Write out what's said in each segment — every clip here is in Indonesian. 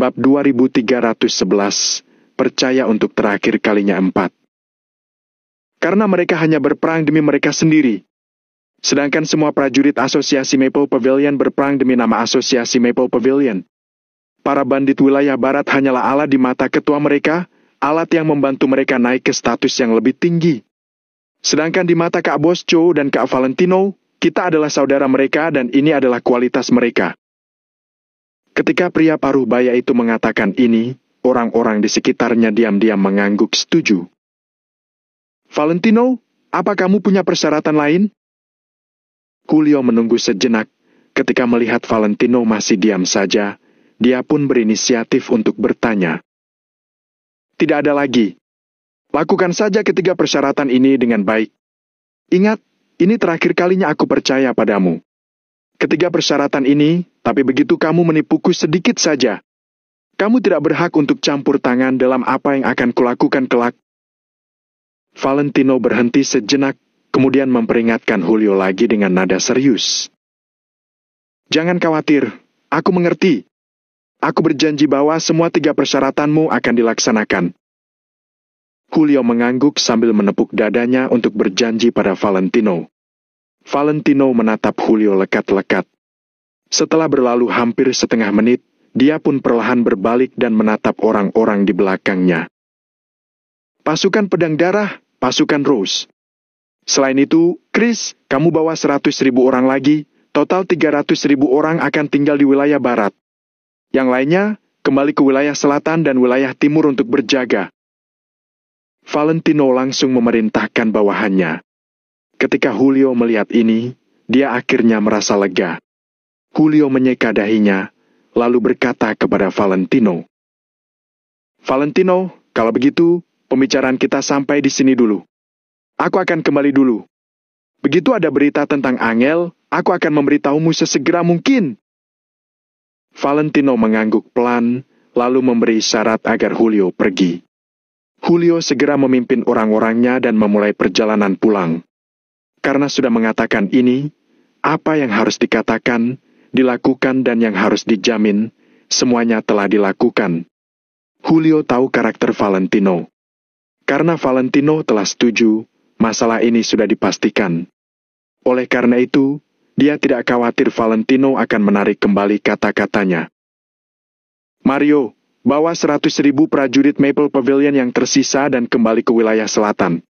Bab 2311, percaya untuk terakhir kalinya 4. Karena mereka hanya berperang demi mereka sendiri. Sedangkan semua prajurit asosiasi Maple Pavilion berperang demi nama asosiasi Maple Pavilion. Para bandit wilayah barat hanyalah alat di mata ketua mereka, alat yang membantu mereka naik ke status yang lebih tinggi. Sedangkan di mata Kak Bosco dan Kak Valentino, kita adalah saudara mereka dan ini adalah kualitas mereka. Ketika pria paruh baya itu mengatakan ini, orang-orang di sekitarnya diam-diam mengangguk setuju. Valentino, apa kamu punya persyaratan lain? Julio menunggu sejenak. Ketika melihat Valentino masih diam saja, dia pun berinisiatif untuk bertanya. Tidak ada lagi. Lakukan saja ketiga persyaratan ini dengan baik. Ingat, ini terakhir kalinya aku percaya padamu. Ketiga persyaratan ini, tapi begitu kamu menipuku sedikit saja, kamu tidak berhak untuk campur tangan dalam apa yang akan kulakukan kelak. Valentino berhenti sejenak, kemudian memperingatkan Julio lagi dengan nada serius. Jangan khawatir, aku mengerti. Aku berjanji bahwa semua tiga persyaratanmu akan dilaksanakan. Julio mengangguk sambil menepuk dadanya untuk berjanji pada Valentino. Valentino menatap Julio lekat-lekat. Setelah berlalu hampir setengah menit, dia pun perlahan berbalik dan menatap orang-orang di belakangnya. Pasukan pedang darah, pasukan Rose. Selain itu, Chris, kamu bawa 100.000 orang lagi, total 300.000 orang akan tinggal di wilayah barat. Yang lainnya, kembali ke wilayah selatan dan wilayah timur untuk berjaga. Valentino langsung memerintahkan bawahannya. Ketika Julio melihat ini, dia akhirnya merasa lega. Julio menyeka dahinya, lalu berkata kepada Valentino. Valentino, kalau begitu, pembicaraan kita sampai di sini dulu. Aku akan kembali dulu. Begitu ada berita tentang Angel, aku akan memberitahumu sesegera mungkin. Valentino mengangguk pelan, lalu memberi syarat agar Julio pergi. Julio segera memimpin orang-orangnya dan memulai perjalanan pulang. Karena sudah mengatakan ini, apa yang harus dikatakan, dilakukan dan yang harus dijamin, semuanya telah dilakukan. Julio tahu karakter Valentino. Karena Valentino telah setuju, masalah ini sudah dipastikan. Oleh karena itu, dia tidak khawatir Valentino akan menarik kembali kata-katanya. Mario, bawa 100.000 prajurit Maple Pavilion yang tersisa dan kembali ke wilayah selatan.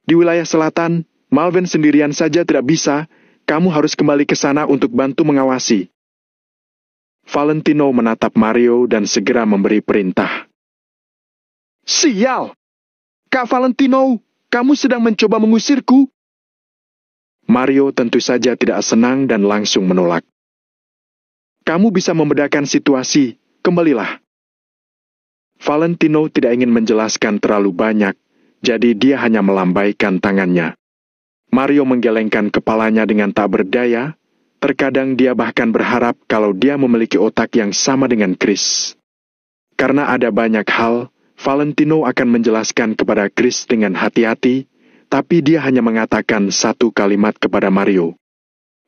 Di wilayah selatan, Malvin sendirian saja tidak bisa, kamu harus kembali ke sana untuk bantu mengawasi. Valentino menatap Mario dan segera memberi perintah. Sial! Kak Valentino, kamu sedang mencoba mengusirku? Mario tentu saja tidak senang dan langsung menolak. Kamu bisa membedakan situasi, kembalilah. Valentino tidak ingin menjelaskan terlalu banyak, jadi dia hanya melambaikan tangannya. Mario menggelengkan kepalanya dengan tak berdaya, terkadang dia bahkan berharap kalau dia memiliki otak yang sama dengan Chris. Karena ada banyak hal, Valentino akan menjelaskan kepada Chris dengan hati-hati, tapi dia hanya mengatakan satu kalimat kepada Mario.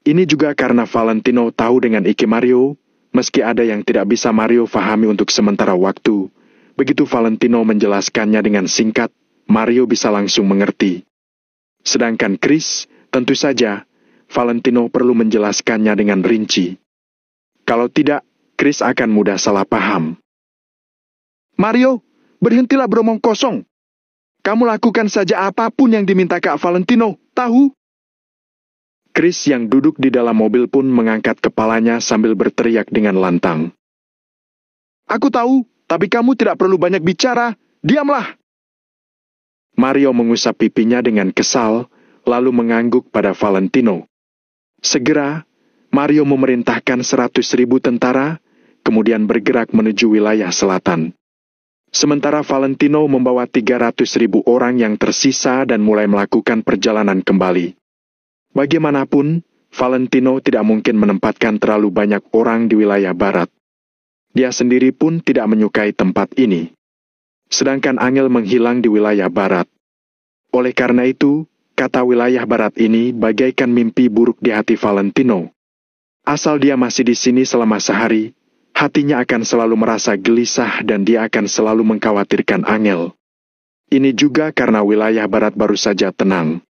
Ini juga karena Valentino tahu dengan Iki Mario, meski ada yang tidak bisa Mario fahami untuk sementara waktu, begitu Valentino menjelaskannya dengan singkat, Mario bisa langsung mengerti. Sedangkan Chris, tentu saja, Valentino perlu menjelaskannya dengan rinci. Kalau tidak, Chris akan mudah salah paham. Mario, berhentilah beromong kosong. Kamu lakukan saja apapun yang diminta Kak Valentino, tahu? Chris yang duduk di dalam mobil pun mengangkat kepalanya sambil berteriak dengan lantang. Aku tahu, tapi kamu tidak perlu banyak bicara, diamlah. Mario mengusap pipinya dengan kesal, lalu mengangguk pada Valentino. Segera, Mario memerintahkan 100.000 tentara, kemudian bergerak menuju wilayah selatan. Sementara Valentino membawa 300.000 orang yang tersisa dan mulai melakukan perjalanan kembali. Bagaimanapun, Valentino tidak mungkin menempatkan terlalu banyak orang di wilayah barat. Dia sendiri pun tidak menyukai tempat ini. Sedangkan Angel menghilang di wilayah barat. Oleh karena itu, kata wilayah barat ini bagaikan mimpi buruk di hati Valentino. Asal dia masih di sini selama sehari, hatinya akan selalu merasa gelisah dan dia akan selalu mengkhawatirkan Angel. Ini juga karena wilayah barat baru saja tenang.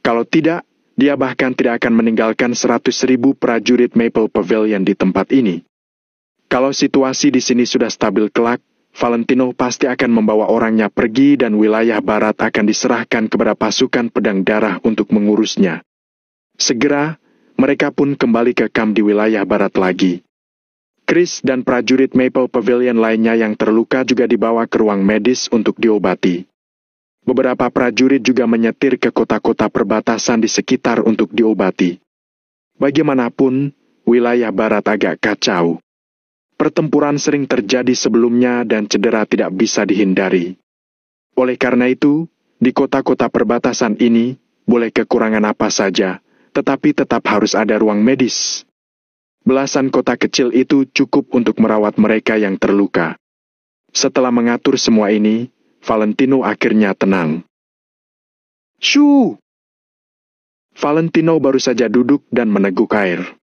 Kalau tidak, dia bahkan tidak akan meninggalkan 100.000 prajurit Maple Pavilion di tempat ini. Kalau situasi di sini sudah stabil kelak, Valentino pasti akan membawa orangnya pergi dan wilayah barat akan diserahkan kepada pasukan pedang darah untuk mengurusnya. Segera, mereka pun kembali ke kamp di wilayah barat lagi. Chris dan prajurit Maple Pavilion lainnya yang terluka juga dibawa ke ruang medis untuk diobati. Beberapa prajurit juga menyetir ke kota-kota perbatasan di sekitar untuk diobati. Bagaimanapun, wilayah barat agak kacau. Pertempuran sering terjadi sebelumnya dan cedera tidak bisa dihindari. Oleh karena itu, di kota-kota perbatasan ini, boleh kekurangan apa saja, tetapi tetap harus ada ruang medis. Belasan kota kecil itu cukup untuk merawat mereka yang terluka. Setelah mengatur semua ini, Valentino akhirnya tenang. Shoo! Valentino baru saja duduk dan meneguk air.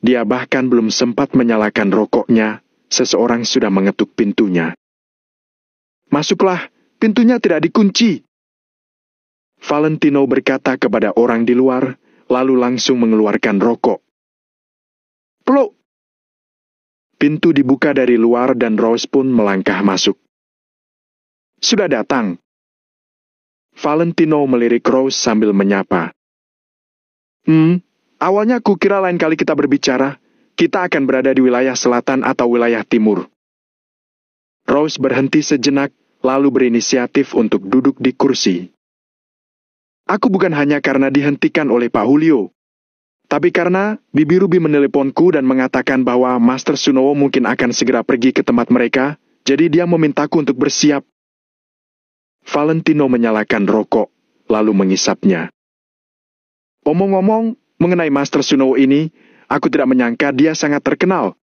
Dia bahkan belum sempat menyalakan rokoknya, seseorang sudah mengetuk pintunya. Masuklah, pintunya tidak dikunci. Valentino berkata kepada orang di luar, lalu langsung mengeluarkan rokok. Plok! Pintu dibuka dari luar dan Rose pun melangkah masuk. Sudah datang. Valentino melirik Rose sambil menyapa. Awalnya kukira lain kali kita berbicara, kita akan berada di wilayah selatan atau wilayah timur. Rose berhenti sejenak, lalu berinisiatif untuk duduk di kursi. Aku bukan hanya karena dihentikan oleh Pak Julio, tapi karena Bibi Ruby meneleponku dan mengatakan bahwa Master Sunowo mungkin akan segera pergi ke tempat mereka, jadi dia memintaku untuk bersiap. Valentino menyalakan rokok, lalu mengisapnya. Omong-omong, mengenai Master Sunowo ini, aku tidak menyangka dia sangat terkenal.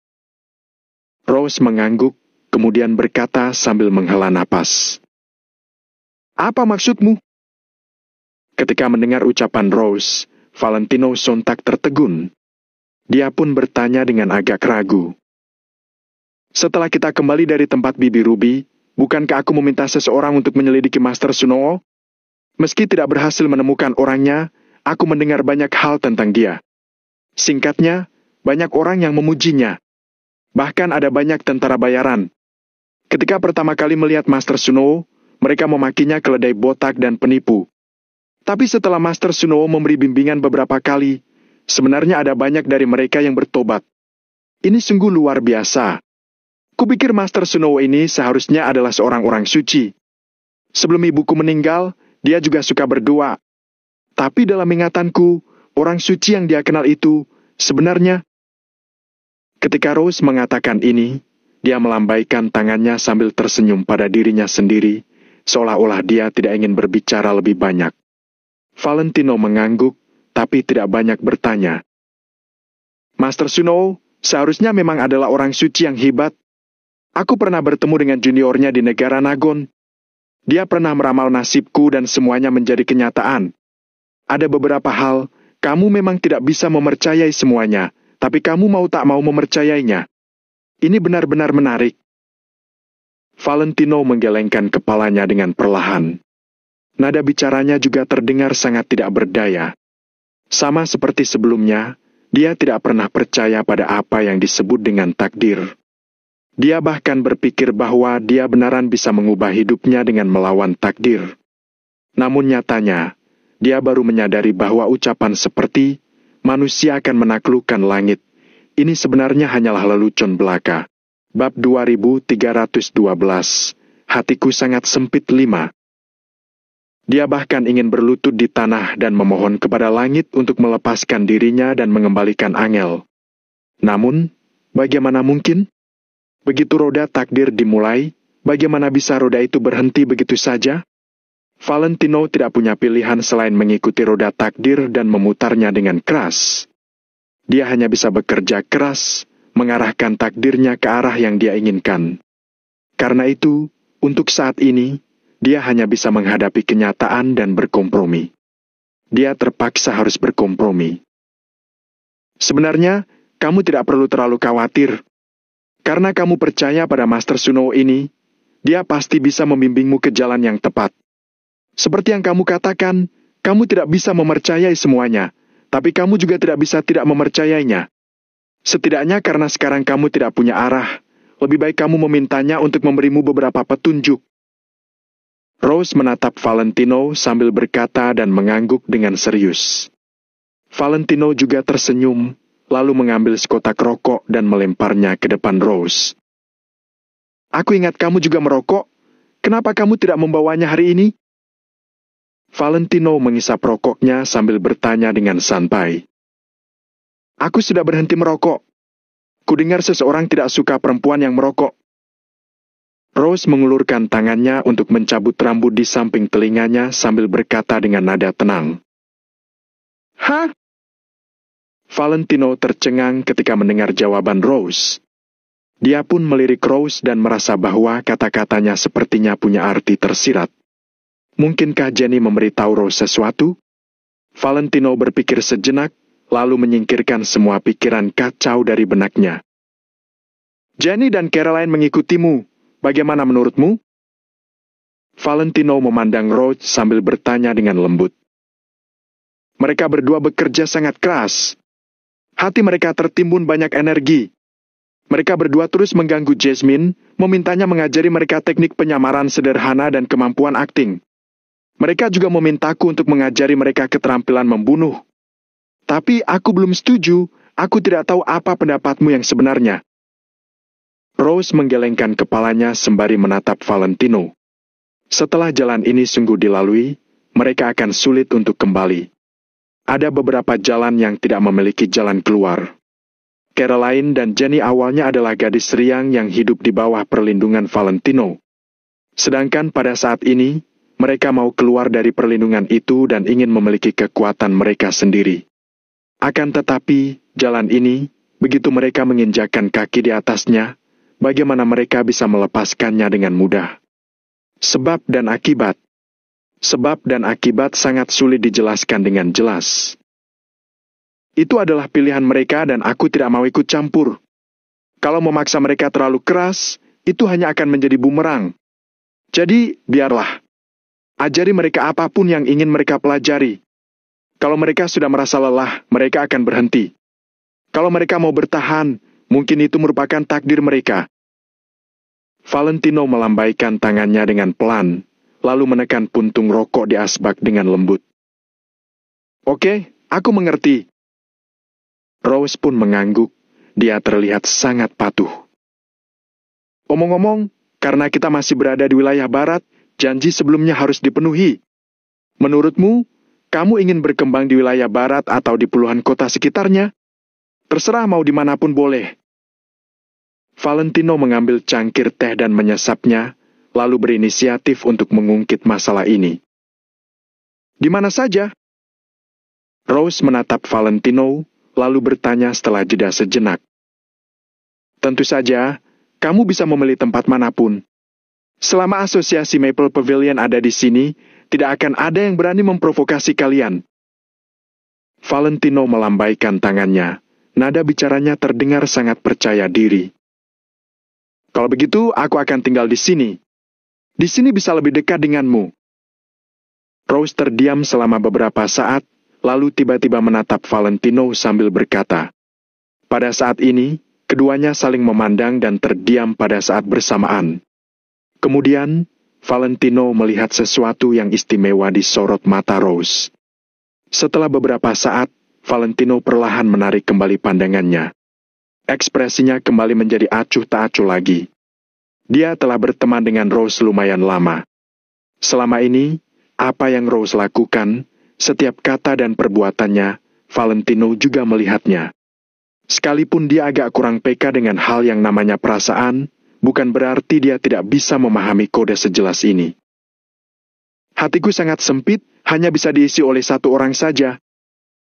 Rose mengangguk, kemudian berkata sambil menghela napas. Apa maksudmu? Ketika mendengar ucapan Rose, Valentino sontak tertegun. Dia pun bertanya dengan agak ragu. Setelah kita kembali dari tempat Bibi Ruby, bukankah aku meminta seseorang untuk menyelidiki Master Sunowo? Meski tidak berhasil menemukan orangnya, aku mendengar banyak hal tentang dia. Singkatnya, banyak orang yang memujinya. Bahkan ada banyak tentara bayaran. Ketika pertama kali melihat Master Sunowo, mereka memakinya keledai botak dan penipu. Tapi setelah Master Sunowo memberi bimbingan beberapa kali, sebenarnya ada banyak dari mereka yang bertobat. Ini sungguh luar biasa. Kupikir Master Sunowo ini seharusnya adalah seorang orang suci. Sebelum ibuku meninggal, dia juga suka berdoa. Tapi dalam ingatanku, orang suci yang dia kenal itu sebenarnya... Ketika Rose mengatakan ini, dia melambaikan tangannya sambil tersenyum pada dirinya sendiri, seolah-olah dia tidak ingin berbicara lebih banyak. Valentino mengangguk, tapi tidak banyak bertanya. Master Sunowo seharusnya memang adalah orang suci yang hebat. Aku pernah bertemu dengan juniornya di negara Nagon. Dia pernah meramal nasibku dan semuanya menjadi kenyataan. Ada beberapa hal, kamu memang tidak bisa mempercayai semuanya, tapi kamu mau tak mau mempercayainya. Ini benar-benar menarik. Valentino menggelengkan kepalanya dengan perlahan. Nada bicaranya juga terdengar sangat tidak berdaya. Sama seperti sebelumnya, dia tidak pernah percaya pada apa yang disebut dengan takdir. Dia bahkan berpikir bahwa dia benaran bisa mengubah hidupnya dengan melawan takdir. Namun nyatanya, dia baru menyadari bahwa ucapan seperti manusia akan menaklukkan langit, ini sebenarnya hanyalah lelucon belaka. Bab 2312, hatiku sangat sempit 5. Dia bahkan ingin berlutut di tanah dan memohon kepada langit untuk melepaskan dirinya dan mengembalikan Angel. Namun, bagaimana mungkin? Begitu roda takdir dimulai, bagaimana bisa roda itu berhenti begitu saja? Valentino tidak punya pilihan selain mengikuti roda takdir dan memutarnya dengan keras. Dia hanya bisa bekerja keras, mengarahkan takdirnya ke arah yang dia inginkan. Karena itu, untuk saat ini, dia hanya bisa menghadapi kenyataan dan berkompromi. Dia terpaksa harus berkompromi. Sebenarnya, kamu tidak perlu terlalu khawatir. Karena kamu percaya pada Master Suno ini, dia pasti bisa membimbingmu ke jalan yang tepat. Seperti yang kamu katakan, kamu tidak bisa mempercayai semuanya, tapi kamu juga tidak bisa tidak mempercayainya. Setidaknya karena sekarang kamu tidak punya arah, lebih baik kamu memintanya untuk memberimu beberapa petunjuk. Rose menatap Valentino sambil berkata dan mengangguk dengan serius. Valentino juga tersenyum, lalu mengambil sekotak rokok dan melemparnya ke depan Rose. Aku ingat kamu juga merokok. Kenapa kamu tidak membawanya hari ini? Valentino mengisap rokoknya sambil bertanya dengan santai. Aku sudah berhenti merokok. Kudengar seseorang tidak suka perempuan yang merokok. Rose mengulurkan tangannya untuk mencabut rambut di samping telinganya sambil berkata dengan nada tenang. Hah? Valentino tercengang ketika mendengar jawaban Rose. Dia pun melirik Rose dan merasa bahwa kata-katanya sepertinya punya arti tersirat. Mungkinkah Jenny memberitahu Rose sesuatu? Valentino berpikir sejenak, lalu menyingkirkan semua pikiran kacau dari benaknya. Jenny dan Caroline mengikutimu. Bagaimana menurutmu? Valentino memandang Rose sambil bertanya dengan lembut. Mereka berdua bekerja sangat keras. Hati mereka tertimbun banyak energi. Mereka berdua terus mengganggu Jasmine, memintanya mengajari mereka teknik penyamaran sederhana dan kemampuan akting. Mereka juga memintaku untuk mengajari mereka keterampilan membunuh. Tapi aku belum setuju, aku tidak tahu apa pendapatmu yang sebenarnya. Rose menggelengkan kepalanya sembari menatap Valentino. Setelah jalan ini sungguh dilalui, mereka akan sulit untuk kembali. Ada beberapa jalan yang tidak memiliki jalan keluar. Caroline dan Jenny awalnya adalah gadis riang yang hidup di bawah perlindungan Valentino. Sedangkan pada saat ini, mereka mau keluar dari perlindungan itu dan ingin memiliki kekuatan mereka sendiri. Akan tetapi, jalan ini, begitu mereka menginjakkan kaki di atasnya, bagaimana mereka bisa melepaskannya dengan mudah? Sebab dan akibat. Sebab dan akibat sangat sulit dijelaskan dengan jelas. Itu adalah pilihan mereka dan aku tidak mau ikut campur. Kalau memaksa mereka terlalu keras, itu hanya akan menjadi bumerang. Jadi, biarlah. Ajari mereka apapun yang ingin mereka pelajari. Kalau mereka sudah merasa lelah, mereka akan berhenti. Kalau mereka mau bertahan, mungkin itu merupakan takdir mereka. Valentino melambaikan tangannya dengan pelan, lalu menekan puntung rokok di asbak dengan lembut. Oke, aku mengerti. Rose pun mengangguk, dia terlihat sangat patuh. Omong-omong, karena kita masih berada di wilayah barat, janji sebelumnya harus dipenuhi. Menurutmu, kamu ingin berkembang di wilayah barat atau di puluhan kota sekitarnya? Terserah mau dimanapun boleh. Valentino mengambil cangkir teh dan menyesapnya, lalu berinisiatif untuk mengungkit masalah ini. Di mana saja? Rose menatap Valentino, lalu bertanya setelah jeda sejenak. Tentu saja, kamu bisa memilih tempat manapun. Selama asosiasi Maple Pavilion ada di sini, tidak akan ada yang berani memprovokasi kalian. Valentino melambaikan tangannya, nada bicaranya terdengar sangat percaya diri. Kalau begitu, aku akan tinggal di sini. Di sini bisa lebih dekat denganmu. Rose terdiam selama beberapa saat, lalu tiba-tiba menatap Valentino sambil berkata. Pada saat ini, keduanya saling memandang dan terdiam pada saat bersamaan. Kemudian, Valentino melihat sesuatu yang istimewa di sorot mata Rose. Setelah beberapa saat, Valentino perlahan menarik kembali pandangannya. Ekspresinya kembali menjadi acuh tak acuh lagi. Dia telah berteman dengan Rose lumayan lama. Selama ini, apa yang Rose lakukan, setiap kata dan perbuatannya, Valentino juga melihatnya. Sekalipun dia agak kurang peka dengan hal yang namanya perasaan, bukan berarti dia tidak bisa memahami kode sejelas ini. Hatiku sangat sempit, hanya bisa diisi oleh satu orang saja.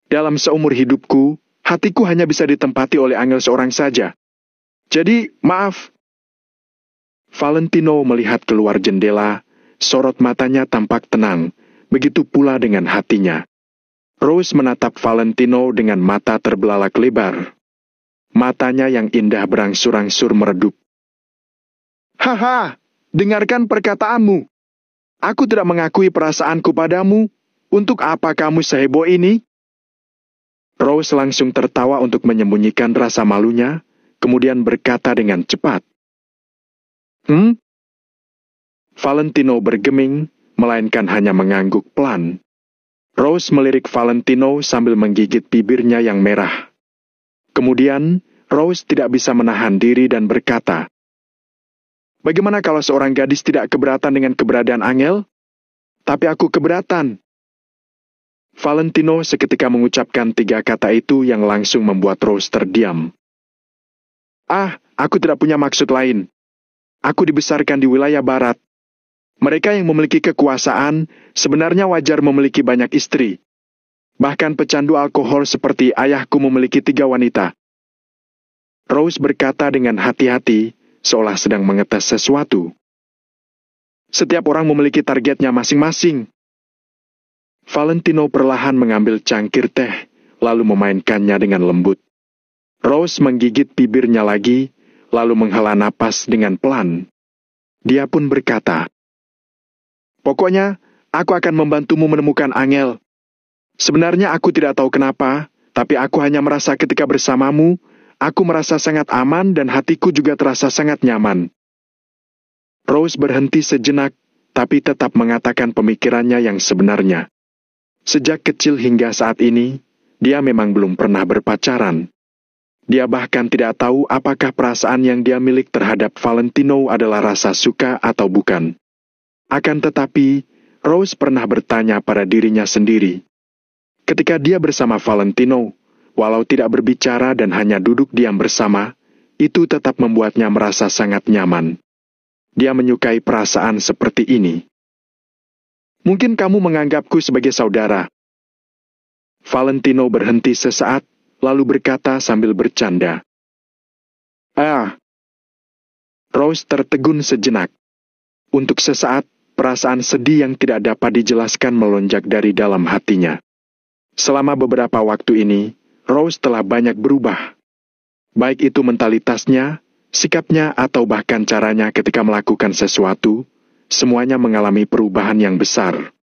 Dalam seumur hidupku, hatiku hanya bisa ditempati oleh angel seorang saja. Jadi, maaf. Valentino melihat keluar jendela, sorot matanya tampak tenang, begitu pula dengan hatinya. Rose menatap Valentino dengan mata terbelalak lebar. Matanya yang indah berangsur-angsur meredup. Haha, dengarkan perkataanmu. Aku tidak mengakui perasaanku padamu. Untuk apa kamu seheboh ini? Rose langsung tertawa untuk menyembunyikan rasa malunya, kemudian berkata dengan cepat. Valentino bergeming, melainkan hanya mengangguk pelan. Rose melirik Valentino sambil menggigit bibirnya yang merah. Kemudian, Rose tidak bisa menahan diri dan berkata, "Bagaimana kalau seorang gadis tidak keberatan dengan keberadaan Angel? Tapi aku keberatan." Valentino seketika mengucapkan 3 kata itu yang langsung membuat Rose terdiam. Aku tidak punya maksud lain. Aku dibesarkan di wilayah barat. Mereka yang memiliki kekuasaan sebenarnya wajar memiliki banyak istri. Bahkan pecandu alkohol seperti ayahku memiliki 3 wanita. Rose berkata dengan hati-hati, seolah sedang mengetes sesuatu. Setiap orang memiliki targetnya masing-masing. Valentino perlahan mengambil cangkir teh, lalu memainkannya dengan lembut. Rose menggigit bibirnya lagi, lalu menghela napas dengan pelan. Dia pun berkata, "Pokoknya, aku akan membantumu menemukan Angel. Sebenarnya aku tidak tahu kenapa, tapi aku hanya merasa ketika bersamamu, aku merasa sangat aman dan hatiku juga terasa sangat nyaman." Rose berhenti sejenak, tapi tetap mengatakan pemikirannya yang sebenarnya. Sejak kecil hingga saat ini, dia memang belum pernah berpacaran. Dia bahkan tidak tahu apakah perasaan yang dia milik terhadap Valentino adalah rasa suka atau bukan. Akan tetapi, Rose pernah bertanya pada dirinya sendiri. Ketika dia bersama Valentino, walau tidak berbicara dan hanya duduk diam bersama, itu tetap membuatnya merasa sangat nyaman. Dia menyukai perasaan seperti ini. "Mungkin kamu menganggapku sebagai saudara." Valentino berhenti sesaat, lalu berkata sambil bercanda. Rose tertegun sejenak. Untuk sesaat, perasaan sedih yang tidak dapat dijelaskan melonjak dari dalam hatinya. Selama beberapa waktu ini, Rose telah banyak berubah. Baik itu mentalitasnya, sikapnya, atau bahkan caranya ketika melakukan sesuatu, semuanya mengalami perubahan yang besar.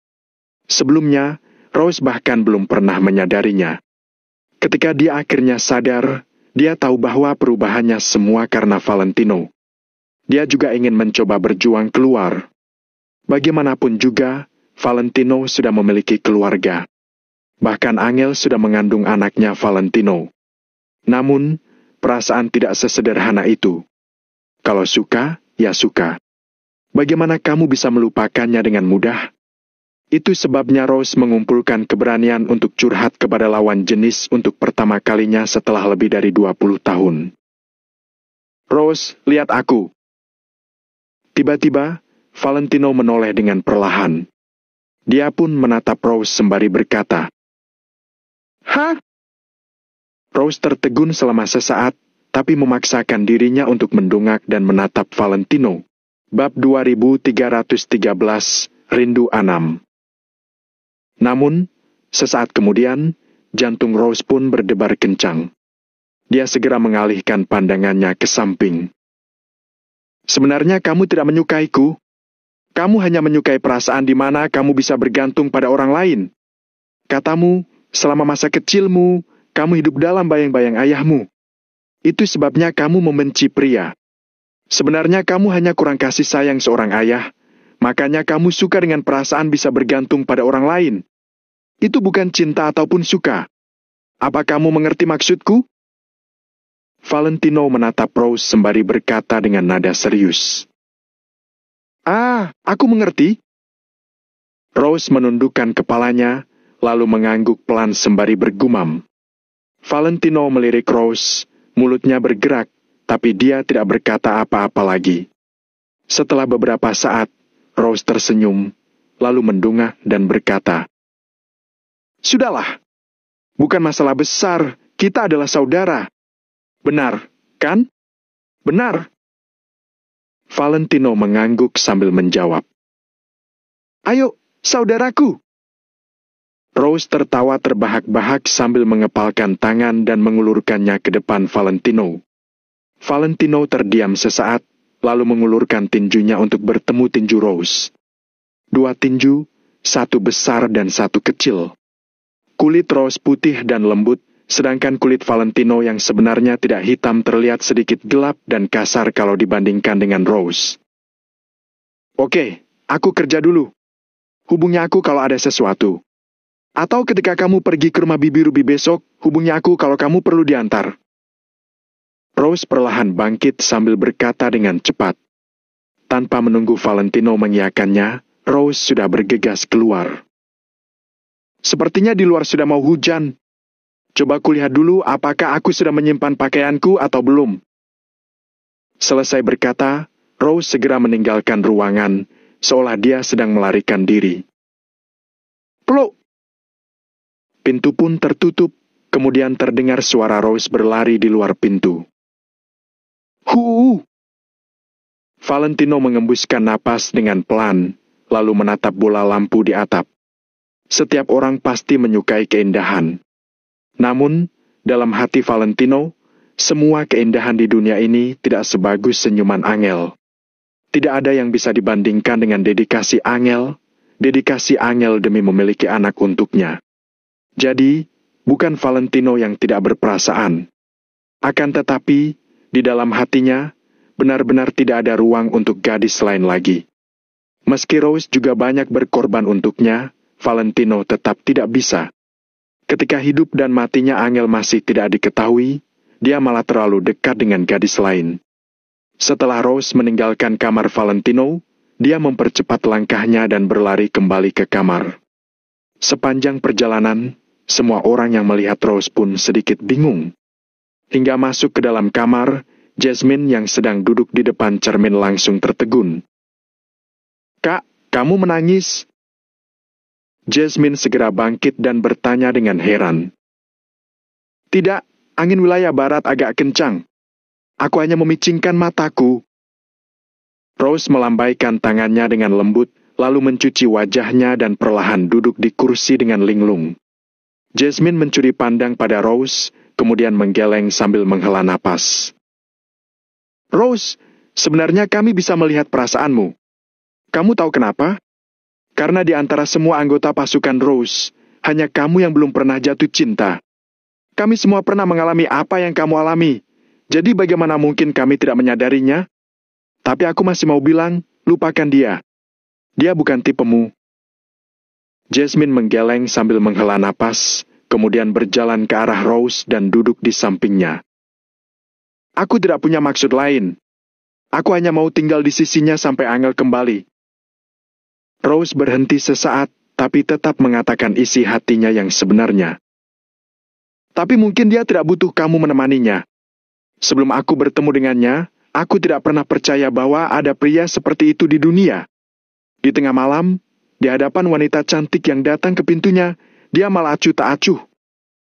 Sebelumnya, Rose bahkan belum pernah menyadarinya. Ketika dia akhirnya sadar, dia tahu bahwa perubahannya semua karena Valentino. Dia juga ingin mencoba berjuang keluar. Bagaimanapun juga, Valentino sudah memiliki keluarga. Bahkan Angel sudah mengandung anaknya Valentino. Namun, perasaan tidak sesederhana itu. Kalau suka, ya suka. Bagaimana kamu bisa melupakannya dengan mudah? Itu sebabnya Rose mengumpulkan keberanian untuk curhat kepada lawan jenis untuk pertama kalinya setelah lebih dari 20 tahun. "Rose, lihat aku." Tiba-tiba, Valentino menoleh dengan perlahan. Dia pun menatap Rose sembari berkata, "Hah?" Rose tertegun selama sesaat, tapi memaksakan dirinya untuk mendongak dan menatap Valentino. Bab 2313, Rindu Anam. Namun, sesaat kemudian, jantung Rose pun berdebar kencang. Dia segera mengalihkan pandangannya ke samping. "Sebenarnya kamu tidak menyukaiku. Kamu hanya menyukai perasaan di mana kamu bisa bergantung pada orang lain. Katamu, selama masa kecilmu, kamu hidup dalam bayang-bayang ayahmu. Itu sebabnya kamu membenci pria. Sebenarnya kamu hanya kurang kasih sayang seorang ayah, makanya kamu suka dengan perasaan bisa bergantung pada orang lain. Itu bukan cinta ataupun suka. Apa kamu mengerti maksudku?" Valentino menatap Rose sembari berkata dengan nada serius. Aku mengerti." Rose menundukkan kepalanya, lalu mengangguk pelan sembari bergumam. Valentino melirik Rose, mulutnya bergerak, tapi dia tidak berkata apa-apa lagi. Setelah beberapa saat, Rose tersenyum, lalu mendongak dan berkata, "Sudahlah, bukan masalah besar, kita adalah saudara. Benar, kan? Benar." Valentino mengangguk sambil menjawab, "Ayo, saudaraku." Rose tertawa terbahak-bahak sambil mengepalkan tangan dan mengulurkannya ke depan Valentino. Valentino terdiam sesaat, lalu mengulurkan tinjunya untuk bertemu tinju Rose. 2 tinju, 1 besar dan 1 kecil. Kulit Rose putih dan lembut, sedangkan kulit Valentino yang sebenarnya tidak hitam terlihat sedikit gelap dan kasar kalau dibandingkan dengan Rose. Oke, aku kerja dulu. Hubungi aku kalau ada sesuatu. Atau ketika kamu pergi ke rumah Bibi Ruby besok, hubungi aku kalau kamu perlu diantar. Rose perlahan bangkit sambil berkata dengan cepat. Tanpa menunggu Valentino mengiyakannya, Rose sudah bergegas keluar. Sepertinya di luar sudah mau hujan. Coba kulihat dulu apakah aku sudah menyimpan pakaianku atau belum. Selesai berkata, Rose segera meninggalkan ruangan, seolah dia sedang melarikan diri. Pluk! Pintu pun tertutup, kemudian terdengar suara Rose berlari di luar pintu. Valentino mengembuskan napas dengan pelan, lalu menatap bola lampu di atap. Setiap orang pasti menyukai keindahan. Namun, dalam hati Valentino, semua keindahan di dunia ini tidak sebagus senyuman Angel. Tidak ada yang bisa dibandingkan dengan dedikasi Angel demi memiliki anak untuknya. Jadi, bukan Valentino yang tidak berperasaan. Akan tetapi, di dalam hatinya, benar-benar tidak ada ruang untuk gadis lain lagi. Meski Rose juga banyak berkorban untuknya, Valentino tetap tidak bisa. Ketika hidup dan matinya Angel masih tidak diketahui, dia malah terlalu dekat dengan gadis lain. Setelah Rose meninggalkan kamar Valentino, dia mempercepat langkahnya dan berlari kembali ke kamar. Sepanjang perjalanan, semua orang yang melihat Rose pun sedikit bingung. Hingga masuk ke dalam kamar, Jasmine yang sedang duduk di depan cermin langsung tertegun. Kak, kamu menangis? Jasmine segera bangkit dan bertanya dengan heran. Tidak, angin wilayah barat agak kencang. Aku hanya memicingkan mataku. Rose melambaikan tangannya dengan lembut, lalu mencuci wajahnya dan perlahan duduk di kursi dengan linglung. Jasmine mencuri pandang pada Rose, kemudian menggeleng sambil menghela napas. Rose, sebenarnya kami bisa melihat perasaanmu. Kamu tahu kenapa? Karena di antara semua anggota pasukan Rose, hanya kamu yang belum pernah jatuh cinta. Kami semua pernah mengalami apa yang kamu alami. Jadi bagaimana mungkin kami tidak menyadarinya? Tapi aku masih mau bilang, lupakan dia. Dia bukan tipemu. Jasmine menggeleng sambil menghela napas, kemudian berjalan ke arah Rose dan duduk di sampingnya. Aku tidak punya maksud lain. Aku hanya mau tinggal di sisinya sampai Angel kembali. Rose berhenti sesaat, tapi tetap mengatakan isi hatinya yang sebenarnya. Tapi mungkin dia tidak butuh kamu menemaninya. Sebelum aku bertemu dengannya, aku tidak pernah percaya bahwa ada pria seperti itu di dunia. Di tengah malam, di hadapan wanita cantik yang datang ke pintunya, dia malah acuh tak acuh.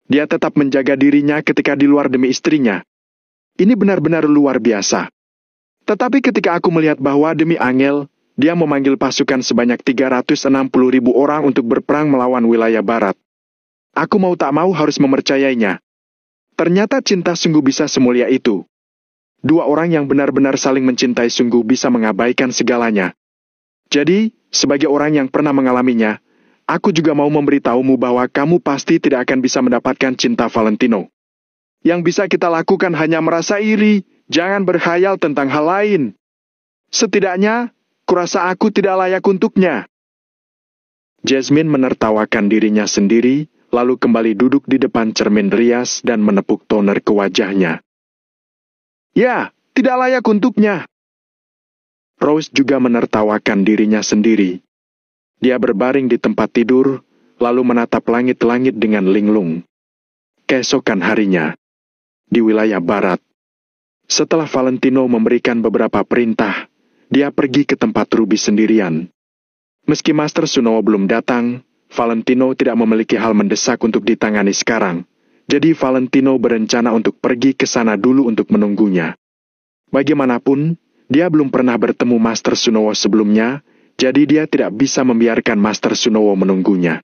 Dia tetap menjaga dirinya ketika di luar demi istrinya. Ini benar-benar luar biasa. Tetapi ketika aku melihat bahwa demi Angel, dia memanggil pasukan sebanyak 360.000 orang untuk berperang melawan wilayah barat. Aku mau tak mau harus mempercayainya. Ternyata cinta sungguh bisa semulia itu. 2 orang yang benar-benar saling mencintai sungguh bisa mengabaikan segalanya. Jadi, sebagai orang yang pernah mengalaminya, aku juga mau memberitahumu bahwa kamu pasti tidak akan bisa mendapatkan cinta Valentino. Yang bisa kita lakukan hanya merasa iri, jangan berkhayal tentang hal lain. Setidaknya, kurasa aku tidak layak untuknya. Jasmine menertawakan dirinya sendiri, lalu kembali duduk di depan cermin rias dan menepuk toner ke wajahnya. Ya, tidak layak untuknya. Rose juga menertawakan dirinya sendiri. Dia berbaring di tempat tidur, lalu menatap langit-langit dengan linglung. Keesokan harinya, di wilayah barat, setelah Valentino memberikan beberapa perintah, dia pergi ke tempat Ruby sendirian. Meski Master Sunowo belum datang, Valentino tidak memiliki hal mendesak untuk ditangani sekarang. Jadi Valentino berencana untuk pergi ke sana dulu untuk menunggunya. Bagaimanapun, dia belum pernah bertemu Master Sunowo sebelumnya, jadi dia tidak bisa membiarkan Master Sunowo menunggunya.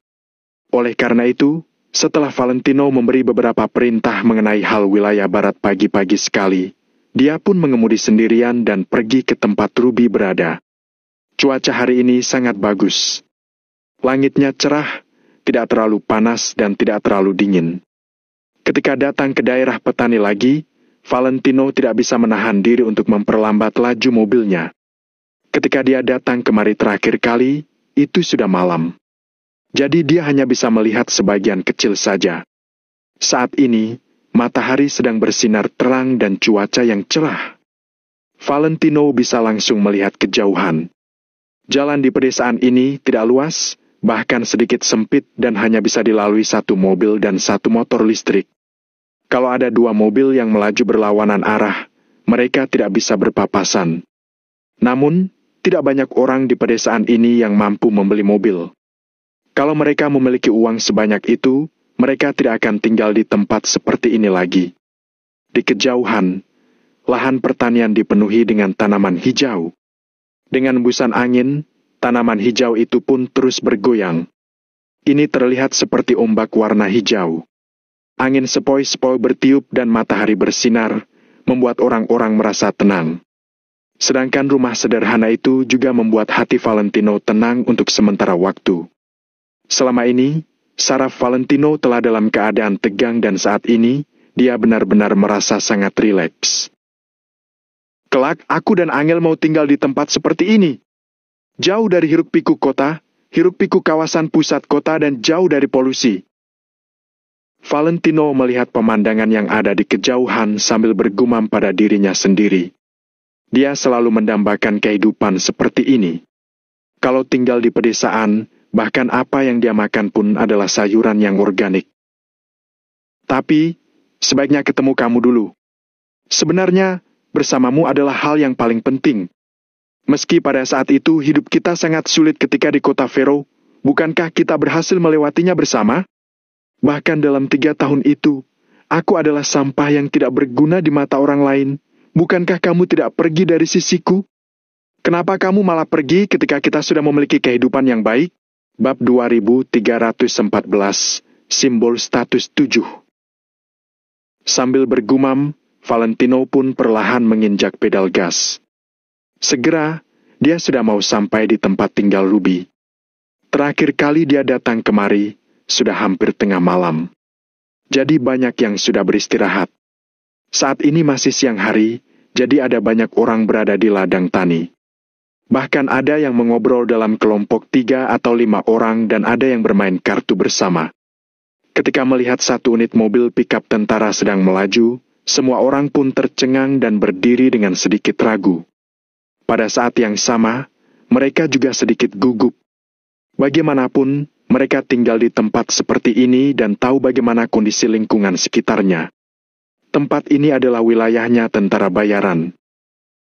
Oleh karena itu, setelah Valentino memberi beberapa perintah mengenai hal wilayah barat pagi-pagi sekali, dia pun mengemudi sendirian dan pergi ke tempat Ruby berada. Cuaca hari ini sangat bagus. Langitnya cerah, tidak terlalu panas dan tidak terlalu dingin. Ketika datang ke daerah petani lagi, Valentino tidak bisa menahan diri untuk memperlambat laju mobilnya. Ketika dia datang kemari terakhir kali, itu sudah malam. Jadi dia hanya bisa melihat sebagian kecil saja. Saat ini, matahari sedang bersinar terang dan cuaca yang cerah. Valentino bisa langsung melihat kejauhan. Jalan di pedesaan ini tidak luas, bahkan sedikit sempit dan hanya bisa dilalui satu mobil dan satu motor listrik. Kalau ada dua mobil yang melaju berlawanan arah, mereka tidak bisa berpapasan. Namun, tidak banyak orang di pedesaan ini yang mampu membeli mobil. Kalau mereka memiliki uang sebanyak itu, mereka tidak akan tinggal di tempat seperti ini lagi. Di kejauhan, lahan pertanian dipenuhi dengan tanaman hijau. Dengan hembusan angin, tanaman hijau itu pun terus bergoyang. Ini terlihat seperti ombak warna hijau. Angin sepoi-sepoi bertiup dan matahari bersinar, membuat orang-orang merasa tenang. Sedangkan rumah sederhana itu juga membuat hati Valentino tenang untuk sementara waktu. Selama ini, saraf Valentino telah dalam keadaan tegang dan saat ini, dia benar-benar merasa sangat rileks. Kelak, aku dan Angel mau tinggal di tempat seperti ini. Jauh dari hiruk-pikuk kota, hiruk-pikuk kawasan pusat kota dan jauh dari polusi. Valentino melihat pemandangan yang ada di kejauhan sambil bergumam pada dirinya sendiri. Dia selalu mendambakan kehidupan seperti ini. Kalau tinggal di pedesaan, bahkan apa yang dia makan pun adalah sayuran yang organik. Tapi, sebaiknya ketemu kamu dulu. Sebenarnya, bersamamu adalah hal yang paling penting. Meski pada saat itu hidup kita sangat sulit ketika di kota Vero, bukankah kita berhasil melewatinya bersama? Bahkan dalam 3 tahun itu, aku adalah sampah yang tidak berguna di mata orang lain. Bukankah kamu tidak pergi dari sisiku? Kenapa kamu malah pergi ketika kita sudah memiliki kehidupan yang baik? Bab 2314, Simbol Status 7. Sambil bergumam, Valentino pun perlahan menginjak pedal gas. Segera, dia sudah mau sampai di tempat tinggal Ruby. Terakhir kali dia datang kemari, sudah hampir tengah malam. Jadi banyak yang sudah beristirahat. Saat ini masih siang hari, jadi ada banyak orang berada di ladang tani. Bahkan ada yang mengobrol dalam kelompok 3 atau 5 orang dan ada yang bermain kartu bersama. Ketika melihat satu unit mobil pikap tentara sedang melaju, semua orang pun tercengang dan berdiri dengan sedikit ragu. Pada saat yang sama, mereka juga sedikit gugup. Bagaimanapun, mereka tinggal di tempat seperti ini dan tahu bagaimana kondisi lingkungan sekitarnya. Tempat ini adalah wilayahnya tentara bayaran.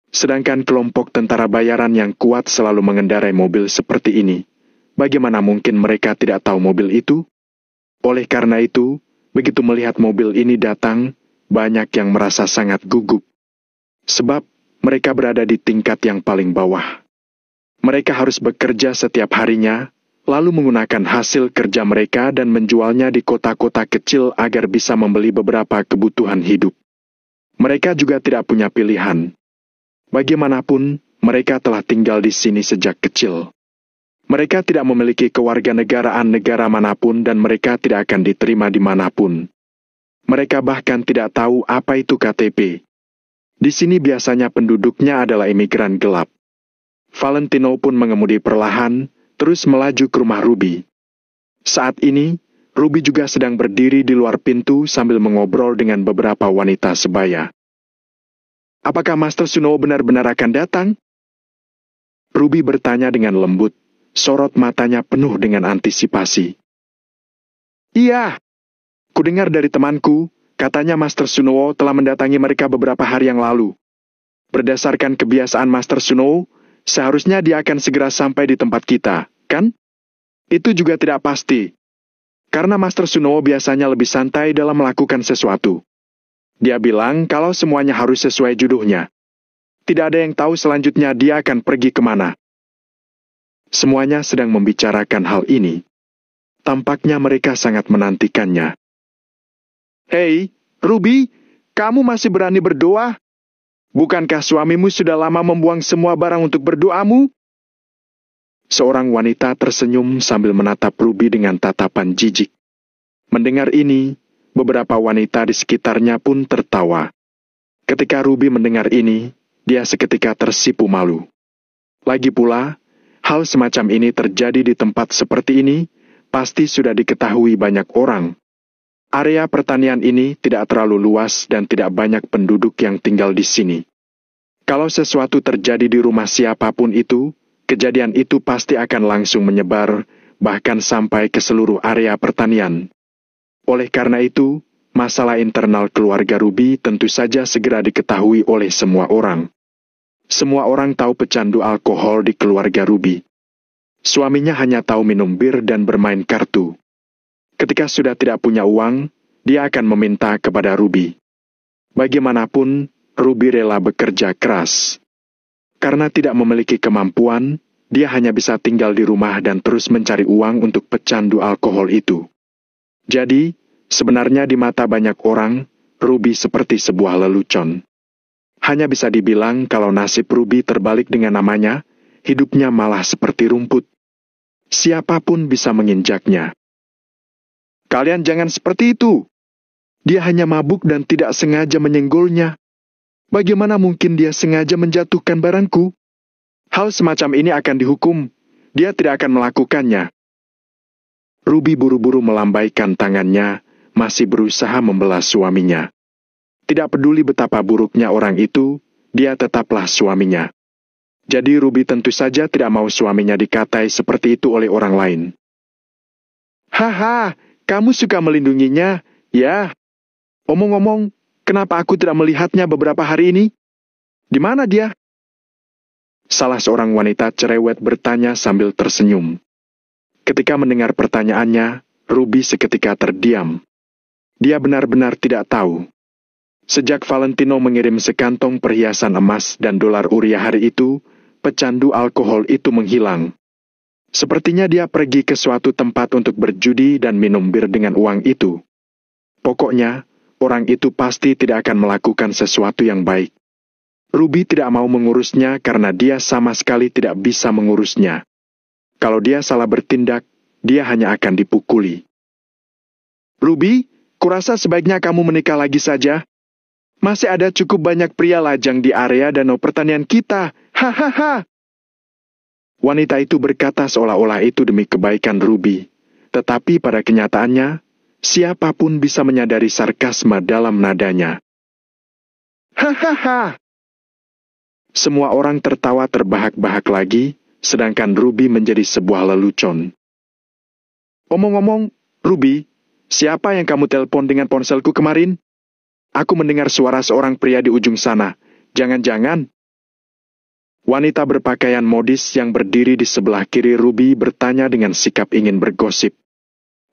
Sedangkan kelompok tentara bayaran yang kuat selalu mengendarai mobil seperti ini. Bagaimana mungkin mereka tidak tahu mobil itu? Oleh karena itu, begitu melihat mobil ini datang, banyak yang merasa sangat gugup. Sebab, mereka berada di tingkat yang paling bawah. Mereka harus bekerja setiap harinya, lalu menggunakan hasil kerja mereka dan menjualnya di kota-kota kecil agar bisa membeli beberapa kebutuhan hidup. Mereka juga tidak punya pilihan. Bagaimanapun, mereka telah tinggal di sini sejak kecil. Mereka tidak memiliki kewarganegaraan negara manapun dan mereka tidak akan diterima dimanapun. Mereka bahkan tidak tahu apa itu KTP. Di sini biasanya penduduknya adalah imigran gelap. Valentino pun mengemudi perlahan, terus melaju ke rumah Ruby. Saat ini, Ruby juga sedang berdiri di luar pintu sambil mengobrol dengan beberapa wanita sebaya. Apakah Master Sunowo benar-benar akan datang? Ruby bertanya dengan lembut, sorot matanya penuh dengan antisipasi. Iya, kudengar dari temanku, katanya Master Sunowo telah mendatangi mereka beberapa hari yang lalu. Berdasarkan kebiasaan Master Sunowo, seharusnya dia akan segera sampai di tempat kita, kan? Itu juga tidak pasti. Karena Master Sunowo biasanya lebih santai dalam melakukan sesuatu. Dia bilang kalau semuanya harus sesuai judulnya. Tidak ada yang tahu selanjutnya dia akan pergi kemana. Semuanya sedang membicarakan hal ini. Tampaknya mereka sangat menantikannya. "Hei, Ruby, kamu masih berani berdoa? Bukankah suamimu sudah lama membuang semua barang untuk berdoamu?" Seorang wanita tersenyum sambil menatap Ruby dengan tatapan jijik. Mendengar ini, beberapa wanita di sekitarnya pun tertawa. Ketika Ruby mendengar ini, dia seketika tersipu malu. Lagi pula, hal semacam ini terjadi di tempat seperti ini, pasti sudah diketahui banyak orang. Area pertanian ini tidak terlalu luas dan tidak banyak penduduk yang tinggal di sini. Kalau sesuatu terjadi di rumah siapapun itu, kejadian itu pasti akan langsung menyebar, bahkan sampai ke seluruh area pertanian. Oleh karena itu, masalah internal keluarga Ruby tentu saja segera diketahui oleh semua orang. Semua orang tahu pecandu alkohol di keluarga Ruby. Suaminya hanya tahu minum bir dan bermain kartu. Ketika sudah tidak punya uang, dia akan meminta kepada Ruby. Bagaimanapun, Ruby rela bekerja keras. Karena tidak memiliki kemampuan, dia hanya bisa tinggal di rumah dan terus mencari uang untuk pecandu alkohol itu. Jadi, sebenarnya di mata banyak orang, Ruby seperti sebuah lelucon. Hanya bisa dibilang kalau nasib Ruby terbalik dengan namanya, hidupnya malah seperti rumput. Siapapun bisa menginjaknya. "Kalian jangan seperti itu. Dia hanya mabuk dan tidak sengaja menyenggolnya. Bagaimana mungkin dia sengaja menjatuhkan barangku? Hal semacam ini akan dihukum. Dia tidak akan melakukannya." Ruby buru-buru melambaikan tangannya, masih berusaha membela suaminya. Tidak peduli betapa buruknya orang itu, dia tetaplah suaminya. Jadi Ruby tentu saja tidak mau suaminya dikatai seperti itu oleh orang lain. "Haha, kamu suka melindunginya, ya? Omong-omong, kenapa aku tidak melihatnya beberapa hari ini? Di mana dia?" Salah seorang wanita cerewet bertanya sambil tersenyum. Ketika mendengar pertanyaannya, Ruby seketika terdiam. Dia benar-benar tidak tahu. Sejak Valentino mengirim sekantong perhiasan emas dan dolar Uria hari itu, pecandu alkohol itu menghilang. Sepertinya dia pergi ke suatu tempat untuk berjudi dan minum bir dengan uang itu. Pokoknya, orang itu pasti tidak akan melakukan sesuatu yang baik. Ruby tidak mau mengurusnya karena dia sama sekali tidak bisa mengurusnya. Kalau dia salah bertindak, dia hanya akan dipukuli. "Ruby, kurasa sebaiknya kamu menikah lagi saja. Masih ada cukup banyak pria lajang di area danau pertanian kita. Hahaha." Wanita itu berkata seolah-olah itu demi kebaikan Ruby. Tetapi pada kenyataannya, siapapun bisa menyadari sarkasme dalam nadanya. "Hahaha." Semua orang tertawa terbahak-bahak lagi, sedangkan Ruby menjadi sebuah lelucon. "Omong-omong, Ruby, siapa yang kamu telepon dengan ponselku kemarin? Aku mendengar suara seorang pria di ujung sana. Jangan-jangan..." Wanita berpakaian modis yang berdiri di sebelah kiri Ruby bertanya dengan sikap ingin bergosip.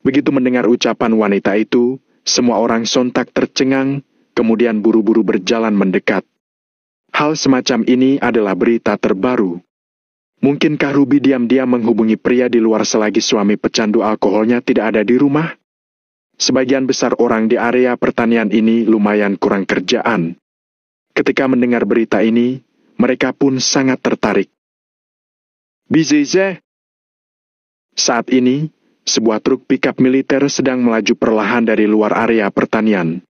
Begitu mendengar ucapan wanita itu, semua orang sontak tercengang, kemudian buru-buru berjalan mendekat. Hal semacam ini adalah berita terbaru. Mungkinkah Ruby diam-diam menghubungi pria di luar selagi suami pecandu alkoholnya tidak ada di rumah? Sebagian besar orang di area pertanian ini lumayan kurang kerjaan. Ketika mendengar berita ini, mereka pun sangat tertarik. "Bizize." Saat ini, sebuah truk pikap militer sedang melaju perlahan dari luar area pertanian.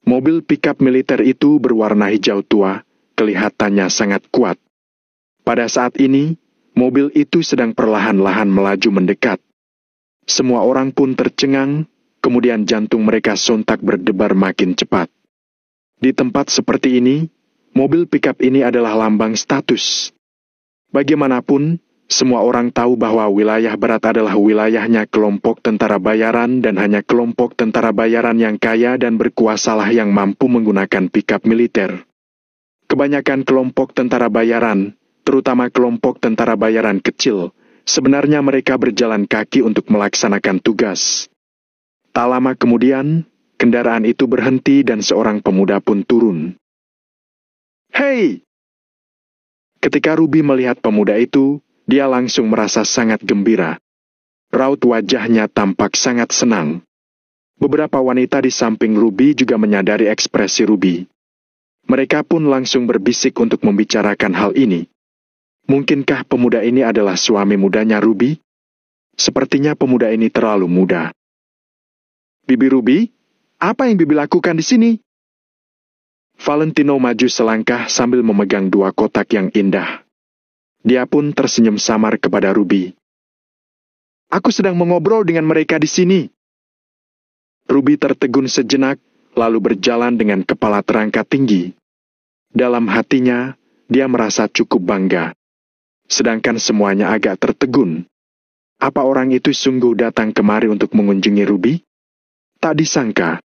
Mobil pikap militer itu berwarna hijau tua, kelihatannya sangat kuat. Pada saat ini, mobil itu sedang perlahan-lahan melaju mendekat. Semua orang pun tercengang, kemudian jantung mereka sontak berdebar makin cepat. Di tempat seperti ini, mobil pikap ini adalah lambang status. Bagaimanapun, semua orang tahu bahwa wilayah barat adalah wilayahnya kelompok tentara bayaran dan hanya kelompok tentara bayaran yang kaya dan berkuasalah yang mampu menggunakan pikap militer. Kebanyakan kelompok tentara bayaran, terutama kelompok tentara bayaran kecil, sebenarnya mereka berjalan kaki untuk melaksanakan tugas. Tak lama kemudian, kendaraan itu berhenti dan seorang pemuda pun turun. "Hei!" Ketika Ruby melihat pemuda itu, dia langsung merasa sangat gembira. Raut wajahnya tampak sangat senang. Beberapa wanita di samping Ruby juga menyadari ekspresi Ruby. Mereka pun langsung berbisik untuk membicarakan hal ini. Mungkinkah pemuda ini adalah suami mudanya Ruby? Sepertinya pemuda ini terlalu muda. Bibi Ruby, apa yang Bibi lakukan di sini? Valentino maju selangkah sambil memegang dua kotak yang indah. Dia pun tersenyum samar kepada Ruby. Aku sedang mengobrol dengan mereka di sini. Ruby tertegun sejenak, lalu berjalan dengan kepala terangkat tinggi. Dalam hatinya, dia merasa cukup bangga. Sedangkan semuanya agak tertegun. Apa orang itu sungguh datang kemari untuk mengunjungi Ruby? Tak disangka.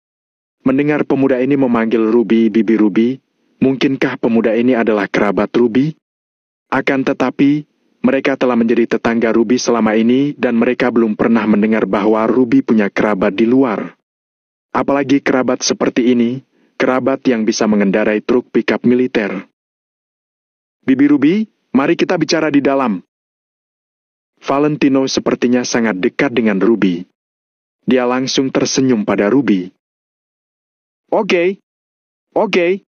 Mendengar pemuda ini memanggil Ruby Bibi Ruby, mungkinkah pemuda ini adalah kerabat Ruby? Akan tetapi, mereka telah menjadi tetangga Ruby selama ini dan mereka belum pernah mendengar bahwa Ruby punya kerabat di luar. Apalagi kerabat seperti ini, kerabat yang bisa mengendarai truk pickup militer. Bibi Ruby, mari kita bicara di dalam. Valentino sepertinya sangat dekat dengan Ruby. Dia langsung tersenyum pada Ruby. Oke,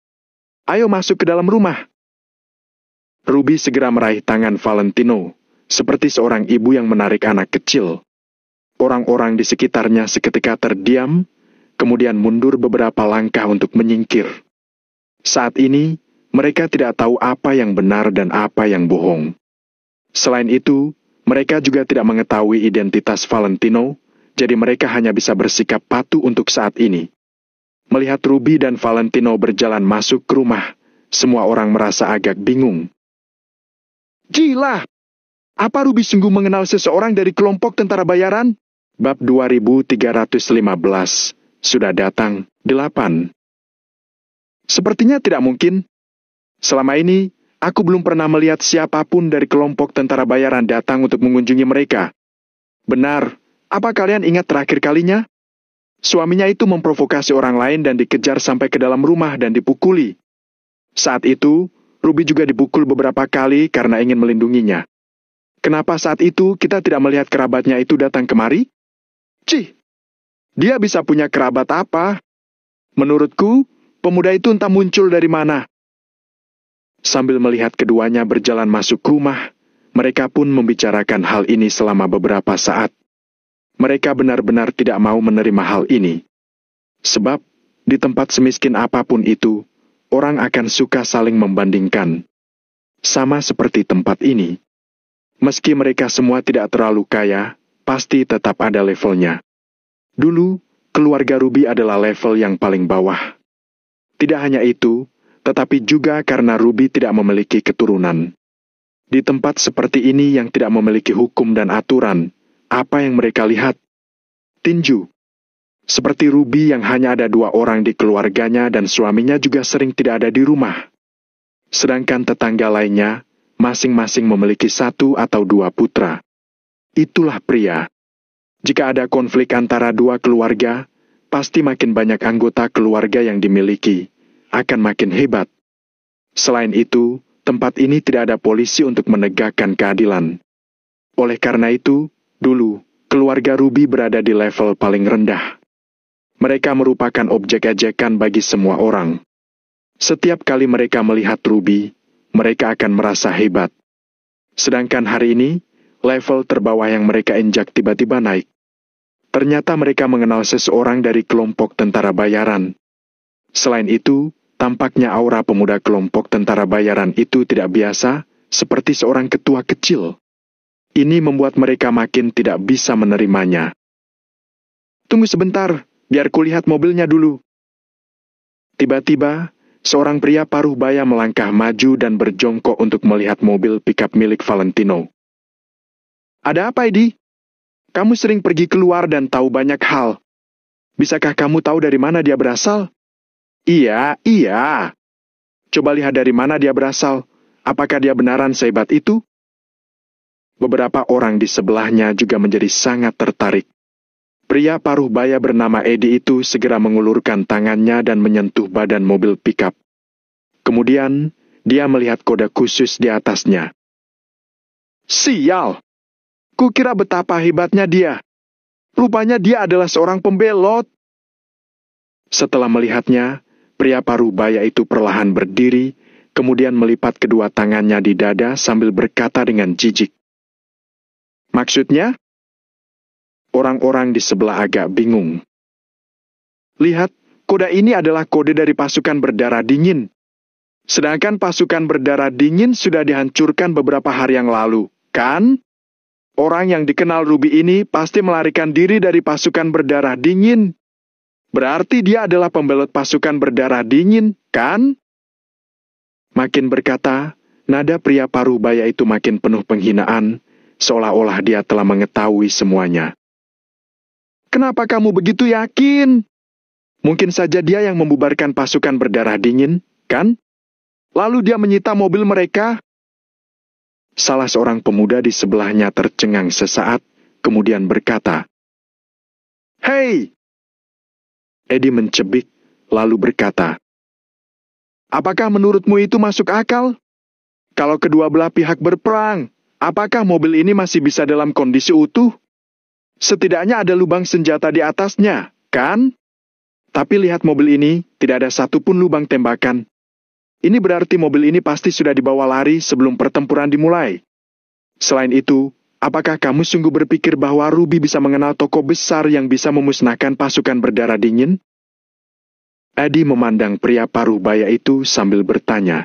ayo masuk ke dalam rumah. Ruby segera meraih tangan Valentino, seperti seorang ibu yang menarik anak kecil. Orang-orang di sekitarnya seketika terdiam, kemudian mundur beberapa langkah untuk menyingkir. Saat ini, mereka tidak tahu apa yang benar dan apa yang bohong. Selain itu, mereka juga tidak mengetahui identitas Valentino, jadi mereka hanya bisa bersikap patuh untuk saat ini. Melihat Ruby dan Valentino berjalan masuk ke rumah, semua orang merasa agak bingung. Gila! Apa Ruby sungguh mengenal seseorang dari kelompok tentara bayaran? Bab 2315, sudah datang, 8. Sepertinya tidak mungkin. Selama ini, aku belum pernah melihat siapapun dari kelompok tentara bayaran datang untuk mengunjungi mereka. Benar, apa kalian ingat terakhir kalinya? Suaminya itu memprovokasi orang lain dan dikejar sampai ke dalam rumah dan dipukuli. Saat itu, Ruby juga dipukul beberapa kali karena ingin melindunginya. Kenapa saat itu kita tidak melihat kerabatnya itu datang kemari? Cih, dia bisa punya kerabat apa? Menurutku, pemuda itu entah muncul dari mana. Sambil melihat keduanya berjalan masuk rumah, mereka pun membicarakan hal ini selama beberapa saat. Mereka benar-benar tidak mau menerima hal ini. Sebab, di tempat semiskin apapun itu, orang akan suka saling membandingkan. Sama seperti tempat ini. Meski mereka semua tidak terlalu kaya, pasti tetap ada levelnya. Dulu, keluarga Ruby adalah level yang paling bawah. Tidak hanya itu, tetapi juga karena Ruby tidak memiliki keturunan. Di tempat seperti ini yang tidak memiliki hukum dan aturan, apa yang mereka lihat? Tinju. Seperti Ruby yang hanya ada 2 orang di keluarganya dan suaminya juga sering tidak ada di rumah. Sedangkan tetangga lainnya, masing-masing memiliki 1 atau 2 putra. Itulah pria. Jika ada konflik antara 2 keluarga, pasti makin banyak anggota keluarga yang dimiliki, akan makin hebat. Selain itu, tempat ini tidak ada polisi untuk menegakkan keadilan. Oleh karena itu, dulu, keluarga Ruby berada di level paling rendah. Mereka merupakan objek ejekan bagi semua orang. Setiap kali mereka melihat Ruby, mereka akan merasa hebat. Sedangkan hari ini, level terbawah yang mereka injak tiba-tiba naik. Ternyata mereka mengenal seseorang dari kelompok tentara bayaran. Selain itu, tampaknya aura pemuda kelompok tentara bayaran itu tidak biasa, seperti seorang ketua kecil. Ini membuat mereka makin tidak bisa menerimanya. Tunggu sebentar, biar kulihat mobilnya dulu. Tiba-tiba, seorang pria paruh baya melangkah maju dan berjongkok untuk melihat mobil pickup milik Valentino. Ada apa, Edi? Kamu sering pergi keluar dan tahu banyak hal. Bisakah kamu tahu dari mana dia berasal? Iya. Coba lihat dari mana dia berasal. Apakah dia benaran sehebat itu? Beberapa orang di sebelahnya juga menjadi sangat tertarik. Pria paruh baya bernama Edi itu segera mengulurkan tangannya dan menyentuh badan mobil pickup. Kemudian, dia melihat kode khusus di atasnya. Sial! Kukira betapa hebatnya dia. Rupanya dia adalah seorang pembelot. Setelah melihatnya, pria parubaya itu perlahan berdiri, kemudian melipat kedua tangannya di dada sambil berkata dengan jijik. Maksudnya? Orang-orang di sebelah agak bingung. Lihat, kode ini adalah kode dari pasukan berdarah dingin. Sedangkan pasukan berdarah dingin sudah dihancurkan beberapa hari yang lalu, kan? Orang yang dikenal Ruby ini pasti melarikan diri dari pasukan berdarah dingin. Berarti dia adalah pembelot pasukan berdarah dingin, kan? Makin berkata, nada pria parubaya itu makin penuh penghinaan, seolah-olah dia telah mengetahui semuanya. Kenapa kamu begitu yakin? Mungkin saja dia yang membubarkan pasukan berdarah dingin, kan? Lalu dia menyita mobil mereka. Salah seorang pemuda di sebelahnya tercengang sesaat, kemudian berkata, "Hei!" Eddie mencebik, lalu berkata, "Apakah menurutmu itu masuk akal? Kalau kedua belah pihak berperang, apakah mobil ini masih bisa dalam kondisi utuh? Setidaknya ada lubang senjata di atasnya, kan? Tapi lihat mobil ini, tidak ada satupun lubang tembakan. Ini berarti mobil ini pasti sudah dibawa lari sebelum pertempuran dimulai. Selain itu, apakah kamu sungguh berpikir bahwa Ruby bisa mengenal tokoh besar yang bisa memusnahkan pasukan berdarah dingin?" Eddie memandang pria parubaya itu sambil bertanya.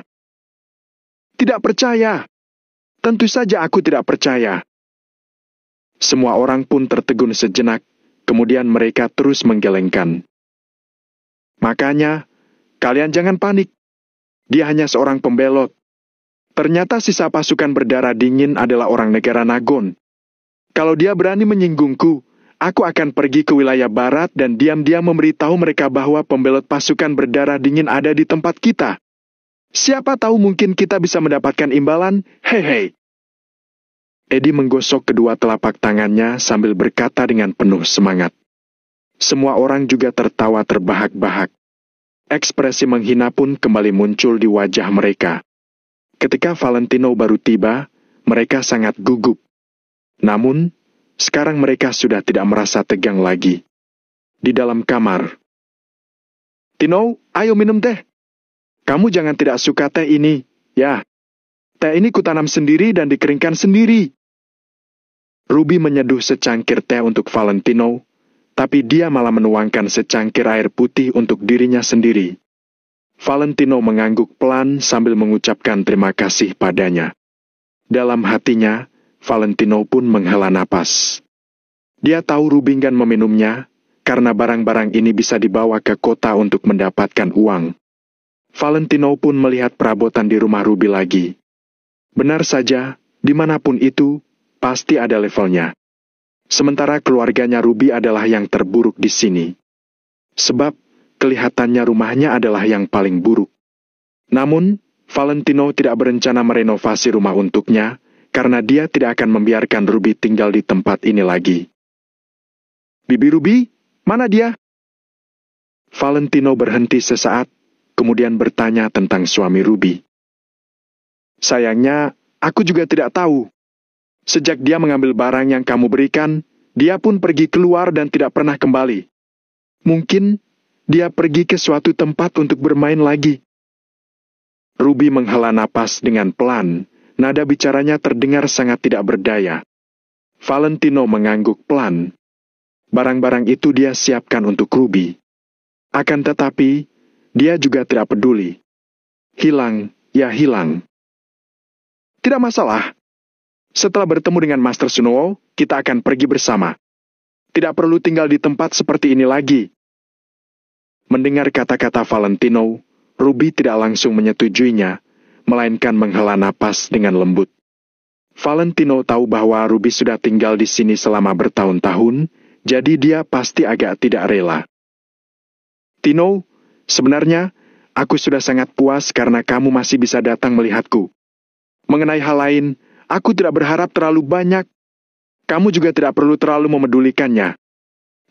"Tidak percaya. Tentu saja aku tidak percaya." Semua orang pun tertegun sejenak, kemudian mereka terus menggelengkan. "Makanya, kalian jangan panik. Dia hanya seorang pembelot. Ternyata sisa pasukan berdarah dingin adalah orang negara Nagon. Kalau dia berani menyinggungku, aku akan pergi ke wilayah barat dan diam-diam memberitahu mereka bahwa pembelot pasukan berdarah dingin ada di tempat kita. Siapa tahu mungkin kita bisa mendapatkan imbalan, hei." Eddie menggosok kedua telapak tangannya sambil berkata dengan penuh semangat. Semua orang juga tertawa terbahak-bahak. Ekspresi menghina pun kembali muncul di wajah mereka. Ketika Valentino baru tiba, mereka sangat gugup. Namun, sekarang mereka sudah tidak merasa tegang lagi. Di dalam kamar. "Tino, ayo minum teh. Kamu jangan tidak suka teh ini, ya. Teh ini kutanam sendiri dan dikeringkan sendiri." Ruby menyeduh secangkir teh untuk Valentino, tapi dia malah menuangkan secangkir air putih untuk dirinya sendiri. Valentino mengangguk pelan sambil mengucapkan terima kasih padanya. Dalam hatinya, Valentino pun menghela napas. Dia tahu Ruby enggan meminumnya, karena barang-barang ini bisa dibawa ke kota untuk mendapatkan uang. Valentino pun melihat perabotan di rumah Ruby lagi. Benar saja, dimanapun itu, pasti ada levelnya. Sementara keluarganya Ruby adalah yang terburuk di sini. Sebab, kelihatannya rumahnya adalah yang paling buruk. Namun, Valentino tidak berencana merenovasi rumah untuknya, karena dia tidak akan membiarkan Ruby tinggal di tempat ini lagi. "Bibi Ruby, mana dia?" Valentino berhenti sesaat, kemudian bertanya tentang suami Ruby. "Sayangnya, aku juga tidak tahu. Sejak dia mengambil barang yang kamu berikan, dia pun pergi keluar dan tidak pernah kembali. Mungkin dia pergi ke suatu tempat untuk bermain lagi." Ruby menghela napas dengan pelan, nada bicaranya terdengar sangat tidak berdaya. Valentino mengangguk pelan. Barang-barang itu dia siapkan untuk Ruby. Akan tetapi, dia juga tidak peduli. Hilang, ya hilang. "Tidak masalah. Setelah bertemu dengan Master Sunowo, kita akan pergi bersama. Tidak perlu tinggal di tempat seperti ini lagi." Mendengar kata-kata Valentino, Ruby tidak langsung menyetujuinya, melainkan menghela napas dengan lembut. Valentino tahu bahwa Ruby sudah tinggal di sini selama bertahun-tahun, jadi dia pasti agak tidak rela. "Tino, sebenarnya, aku sudah sangat puas karena kamu masih bisa datang melihatku. Mengenai hal lain, aku tidak berharap terlalu banyak. Kamu juga tidak perlu terlalu memedulikannya.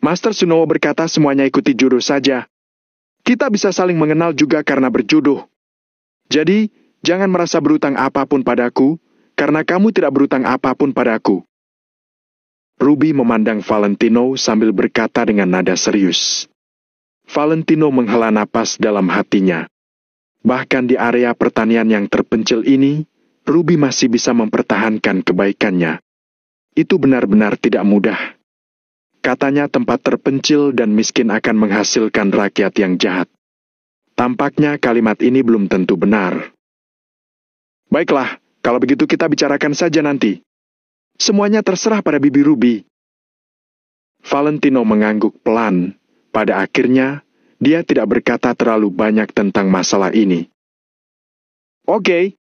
Master Sunowo berkata semuanya ikuti jurus saja. Kita bisa saling mengenal juga karena berjodoh. Jadi, jangan merasa berutang apapun padaku, karena kamu tidak berutang apapun padaku." Ruby memandang Valentino sambil berkata dengan nada serius. Valentino menghela napas dalam hatinya. Bahkan di area pertanian yang terpencil ini, Ruby masih bisa mempertahankan kebaikannya. Itu benar-benar tidak mudah. Katanya tempat terpencil dan miskin akan menghasilkan rakyat yang jahat. Tampaknya kalimat ini belum tentu benar. Baiklah, kalau begitu kita bicarakan saja nanti. Semuanya terserah pada Bibi Ruby. Valentino mengangguk pelan. Pada akhirnya, dia tidak berkata terlalu banyak tentang masalah ini. Oke.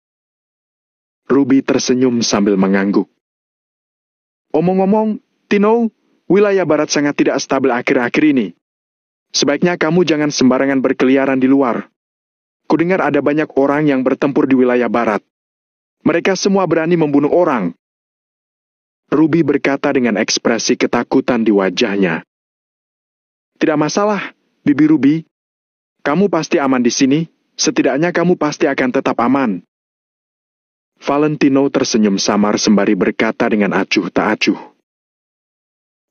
Ruby tersenyum sambil mengangguk. Omong-omong, Tino, wilayah barat sangat tidak stabil akhir-akhir ini. Sebaiknya kamu jangan sembarangan berkeliaran di luar. Kudengar ada banyak orang yang bertempur di wilayah barat. Mereka semua berani membunuh orang. Ruby berkata dengan ekspresi ketakutan di wajahnya. Tidak masalah, Bibi Ruby. Kamu pasti aman di sini, setidaknya kamu pasti akan tetap aman. Valentino tersenyum samar sembari berkata dengan acuh tak acuh.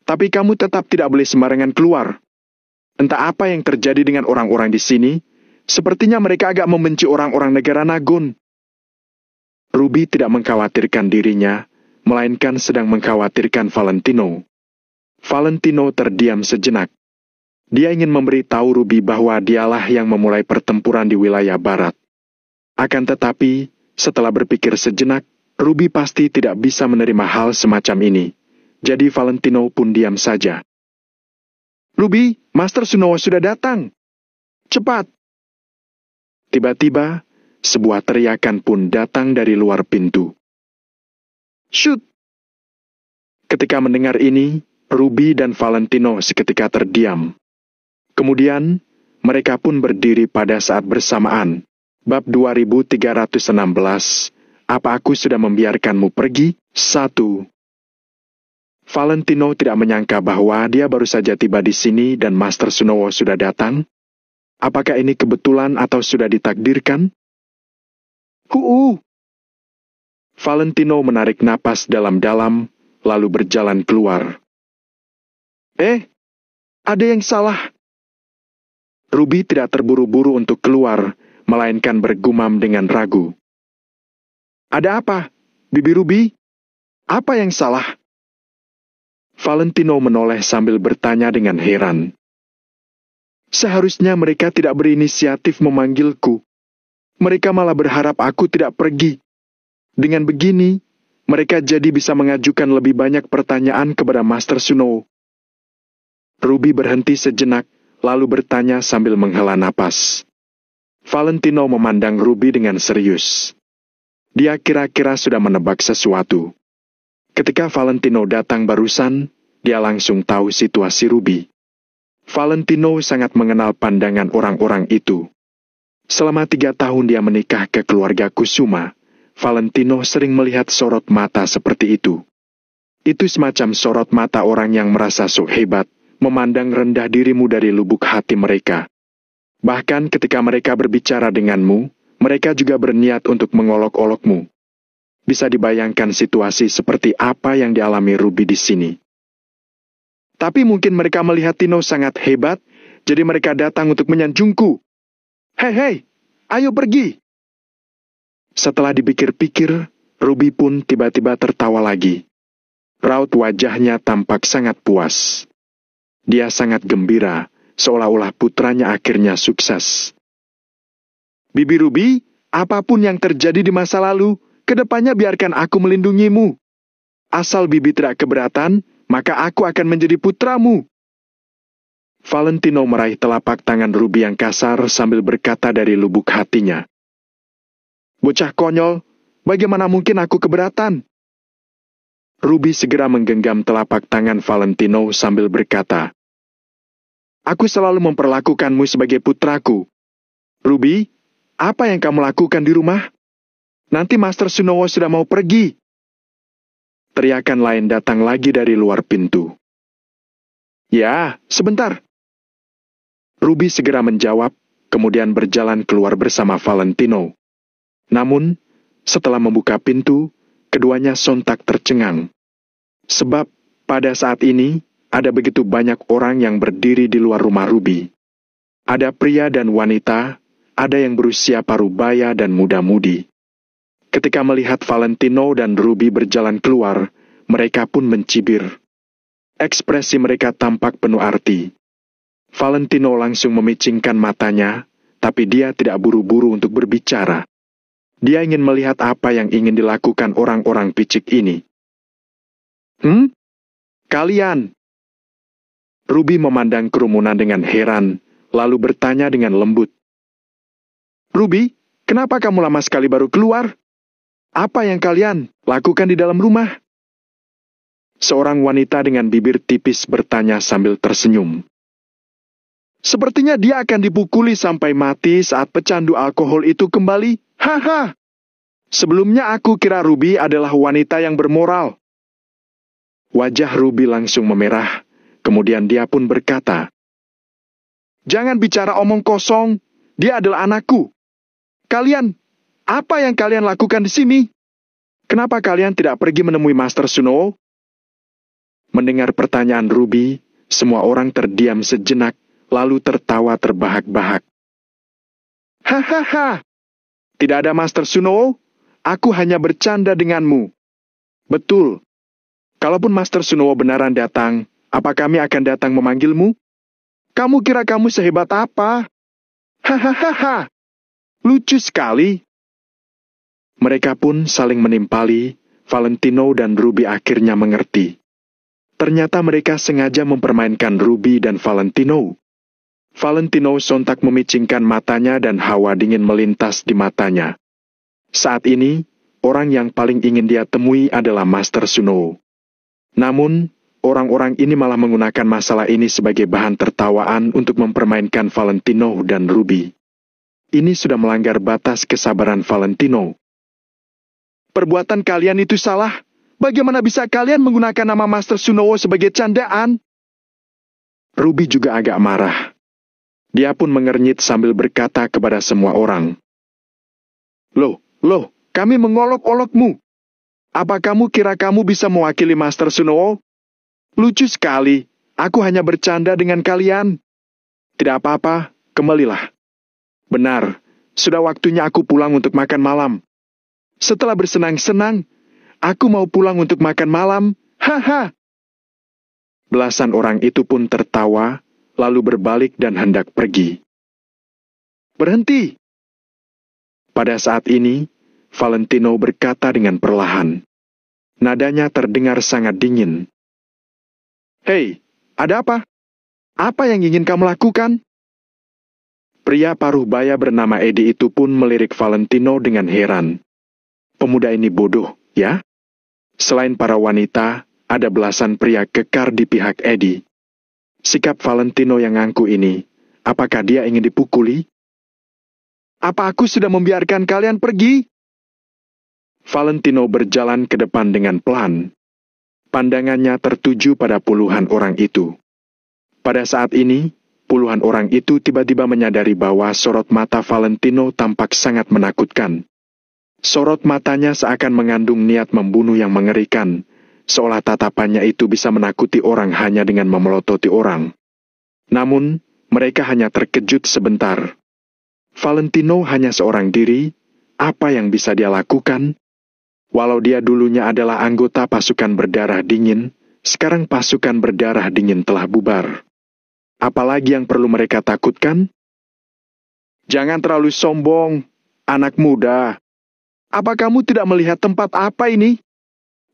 Tapi kamu tetap tidak boleh sembarangan keluar. Entah apa yang terjadi dengan orang-orang di sini, sepertinya mereka agak membenci orang-orang negara Nagun. Ruby tidak mengkhawatirkan dirinya, melainkan sedang mengkhawatirkan Valentino. Valentino terdiam sejenak. Dia ingin memberitahu Ruby bahwa dialah yang memulai pertempuran di wilayah barat. Akan tetapi, setelah berpikir sejenak, Ruby pasti tidak bisa menerima hal semacam ini. Jadi Valentino pun diam saja. Ruby, Master Sunowo sudah datang. Cepat! Tiba-tiba, sebuah teriakan pun datang dari luar pintu. Shoot! Ketika mendengar ini, Ruby dan Valentino seketika terdiam. Kemudian, mereka pun berdiri pada saat bersamaan. Bab 2316, apa aku sudah membiarkanmu pergi? 1. Valentino tidak menyangka bahwa dia baru saja tiba di sini dan Master Sunowo sudah datang. Apakah ini kebetulan atau sudah ditakdirkan? Valentino menarik napas dalam-dalam, lalu berjalan keluar. Ada yang salah. Ruby tidak terburu-buru untuk keluar, melainkan bergumam dengan ragu. Ada apa, Bibi Ruby? Apa yang salah? Valentino menoleh sambil bertanya dengan heran. Seharusnya mereka tidak berinisiatif memanggilku. Mereka malah berharap aku tidak pergi. Dengan begini, mereka jadi bisa mengajukan lebih banyak pertanyaan kepada Master Sunowo. Ruby berhenti sejenak, lalu bertanya sambil menghela napas. Valentino memandang Ruby dengan serius. Dia kira-kira sudah menebak sesuatu. Ketika Valentino datang barusan, dia langsung tahu situasi Ruby. Valentino sangat mengenal pandangan orang-orang itu. Selama 3 tahun dia menikah ke keluarga Kusuma, Valentino sering melihat sorot mata seperti itu. Itu semacam sorot mata orang yang merasa sok hebat, memandang rendah dirimu dari lubuk hati mereka. Bahkan ketika mereka berbicara denganmu, mereka juga berniat untuk mengolok-olokmu. Bisa dibayangkan situasi seperti apa yang dialami Ruby di sini. Tapi mungkin mereka melihat Tino sangat hebat, jadi mereka datang untuk menyanjungku. Hei, ayo pergi! Setelah dipikir-pikir, Ruby pun tiba-tiba tertawa lagi. Raut wajahnya tampak sangat puas. Dia sangat gembira, seolah-olah putranya akhirnya sukses. Bibi Ruby, apapun yang terjadi di masa lalu, kedepannya biarkan aku melindungimu. Asal Bibi tidak keberatan, maka aku akan menjadi putramu. Valentino meraih telapak tangan Ruby yang kasar sambil berkata dari lubuk hatinya. Bocah konyol, bagaimana mungkin aku keberatan? Ruby segera menggenggam telapak tangan Valentino sambil berkata, Aku selalu memperlakukanmu sebagai putraku. Ruby, apa yang kamu lakukan di rumah? Nanti Master Sunowo sudah mau pergi. Teriakan lain datang lagi dari luar pintu. Ya, sebentar. Ruby segera menjawab, kemudian berjalan keluar bersama Valentino. Namun, setelah membuka pintu, keduanya sontak tercengang. Sebab, Pada saat ini, ada begitu banyak orang yang berdiri di luar rumah Ruby. Ada pria dan wanita, ada yang berusia parubaya dan muda-mudi. Ketika melihat Valentino dan Ruby berjalan keluar, mereka pun mencibir. Ekspresi mereka tampak penuh arti. Valentino langsung memicingkan matanya, tapi dia tidak buru-buru untuk berbicara. Dia ingin melihat apa yang ingin dilakukan orang-orang picik ini. Kalian! Ruby memandang kerumunan dengan heran, lalu bertanya dengan lembut. Ruby, kenapa kamu lama sekali baru keluar? Apa yang kalian lakukan di dalam rumah? Seorang wanita dengan bibir tipis bertanya sambil tersenyum. Sepertinya dia akan dipukuli sampai mati saat pecandu alkohol itu kembali. Haha! Sebelumnya aku kira Ruby adalah wanita yang bermoral. Wajah Ruby langsung memerah, kemudian dia pun berkata, "Jangan bicara omong kosong, dia adalah anakku. Kalian, apa yang kalian lakukan di sini? Kenapa kalian tidak pergi menemui Master Sunowo?" Mendengar pertanyaan Ruby, semua orang terdiam sejenak, lalu tertawa terbahak-bahak. Hahaha, tidak ada Master Sunowo, aku hanya bercanda denganmu. Betul. Kalaupun Master Sunowo benaran datang, apa kami akan datang memanggilmu? Kamu kira kamu sehebat apa? Hahaha, lucu sekali. Mereka pun saling menimpali, Valentino dan Ruby akhirnya mengerti. Ternyata mereka sengaja mempermainkan Ruby dan Valentino. Valentino sontak memicingkan matanya dan hawa dingin melintas di matanya. Saat ini, orang yang paling ingin dia temui adalah Master Sunowo. Namun, orang-orang ini malah menggunakan masalah ini sebagai bahan tertawaan untuk mempermainkan Valentino dan Ruby. Ini sudah melanggar batas kesabaran Valentino. Perbuatan kalian itu salah. Bagaimana bisa kalian menggunakan nama Master Sunowo sebagai candaan? Ruby juga agak marah. Dia pun mengernyit sambil berkata kepada semua orang. Loh, kami mengolok-olokmu. Apa kamu kira kamu bisa mewakili Master Sunowo? Lucu sekali, aku hanya bercanda dengan kalian. Tidak apa-apa, kembalilah. Benar, sudah waktunya aku pulang untuk makan malam. Setelah bersenang-senang, aku mau pulang untuk makan malam. Haha. Belasan orang itu pun tertawa, lalu berbalik dan hendak pergi. Berhenti! Pada saat ini, Valentino berkata dengan perlahan. Nadanya terdengar sangat dingin. Hei, ada apa? Apa yang ingin kamu lakukan? Pria paruh baya bernama Eddie itu pun melirik Valentino dengan heran. Pemuda ini bodoh, ya? Selain para wanita, ada belasan pria kekar di pihak Eddie. Sikap Valentino yang angkuh ini, apakah dia ingin dipukuli? Apa aku sudah membiarkan kalian pergi? Valentino berjalan ke depan dengan pelan. Pandangannya tertuju pada puluhan orang itu. Pada saat ini, puluhan orang itu tiba-tiba menyadari bahwa sorot mata Valentino tampak sangat menakutkan. Sorot matanya seakan mengandung niat membunuh yang mengerikan, seolah tatapannya itu bisa menakuti orang hanya dengan memelototi orang. Namun, mereka hanya terkejut sebentar. Valentino hanya seorang diri, apa yang bisa dia lakukan? Walau dia dulunya adalah anggota pasukan berdarah dingin, sekarang pasukan berdarah dingin telah bubar. Apalagi yang perlu mereka takutkan? Jangan terlalu sombong, anak muda. Apa kamu tidak melihat tempat apa ini?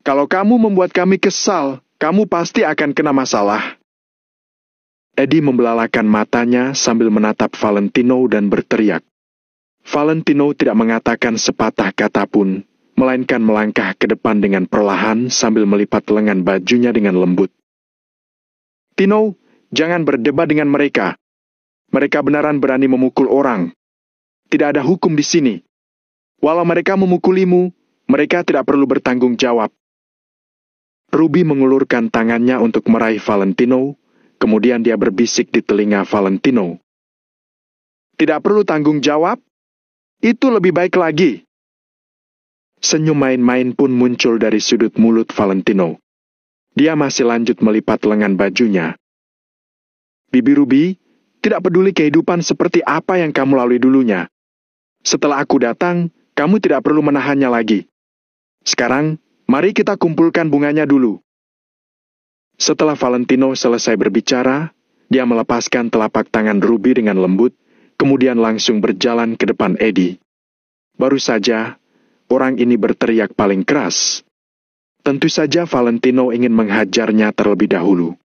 Kalau kamu membuat kami kesal, kamu pasti akan kena masalah. Eddie membelalakan matanya sambil menatap Valentino dan berteriak. Valentino tidak mengatakan sepatah kata pun, melainkan melangkah ke depan dengan perlahan sambil melipat lengan bajunya dengan lembut. Tino, jangan berdebat dengan mereka. Mereka benaran berani memukul orang. Tidak ada hukum di sini. Walau mereka memukulimu, mereka tidak perlu bertanggung jawab. Ruby mengulurkan tangannya untuk meraih Valentino, kemudian dia berbisik di telinga Valentino. Tidak perlu tanggung jawab? Itu lebih baik lagi. Senyum main-main pun muncul dari sudut mulut Valentino. Dia masih lanjut melipat lengan bajunya. Bibi Ruby, tidak peduli kehidupan seperti apa yang kamu lalui dulunya. Setelah aku datang, kamu tidak perlu menahannya lagi. Sekarang, mari kita kumpulkan bunganya dulu. Setelah Valentino selesai berbicara, dia melepaskan telapak tangan Ruby dengan lembut, kemudian langsung berjalan ke depan Eddie. Baru saja, orang ini berteriak paling keras. Tentu saja Valentino ingin menghajarnya terlebih dahulu.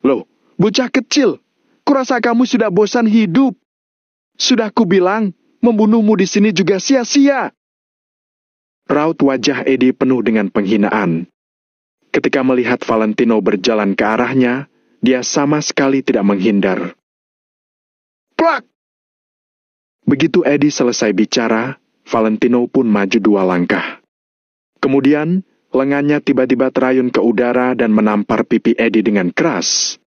Loh, bocah kecil, kurasa kamu sudah bosan hidup. Sudah kubilang, membunuhmu di sini juga sia-sia. Raut wajah Eddie penuh dengan penghinaan. Ketika melihat Valentino berjalan ke arahnya, dia sama sekali tidak menghindar. Plak! Begitu Eddie selesai bicara, Valentino pun maju 2 langkah. Kemudian, lengannya tiba-tiba terayun ke udara dan menampar pipi Eddie dengan keras.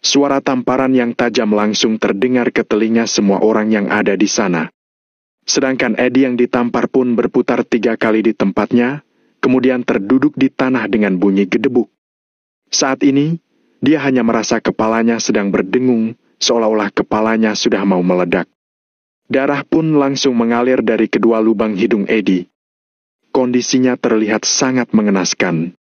Suara tamparan yang tajam langsung terdengar ke telinga semua orang yang ada di sana. Sedangkan Eddie yang ditampar pun berputar 3 kali di tempatnya, kemudian terduduk di tanah dengan bunyi gedebuk. Saat ini, dia hanya merasa kepalanya sedang berdengung, seolah-olah kepalanya sudah mau meledak. Darah pun langsung mengalir dari kedua lubang hidung Eddie. Kondisinya terlihat sangat mengenaskan.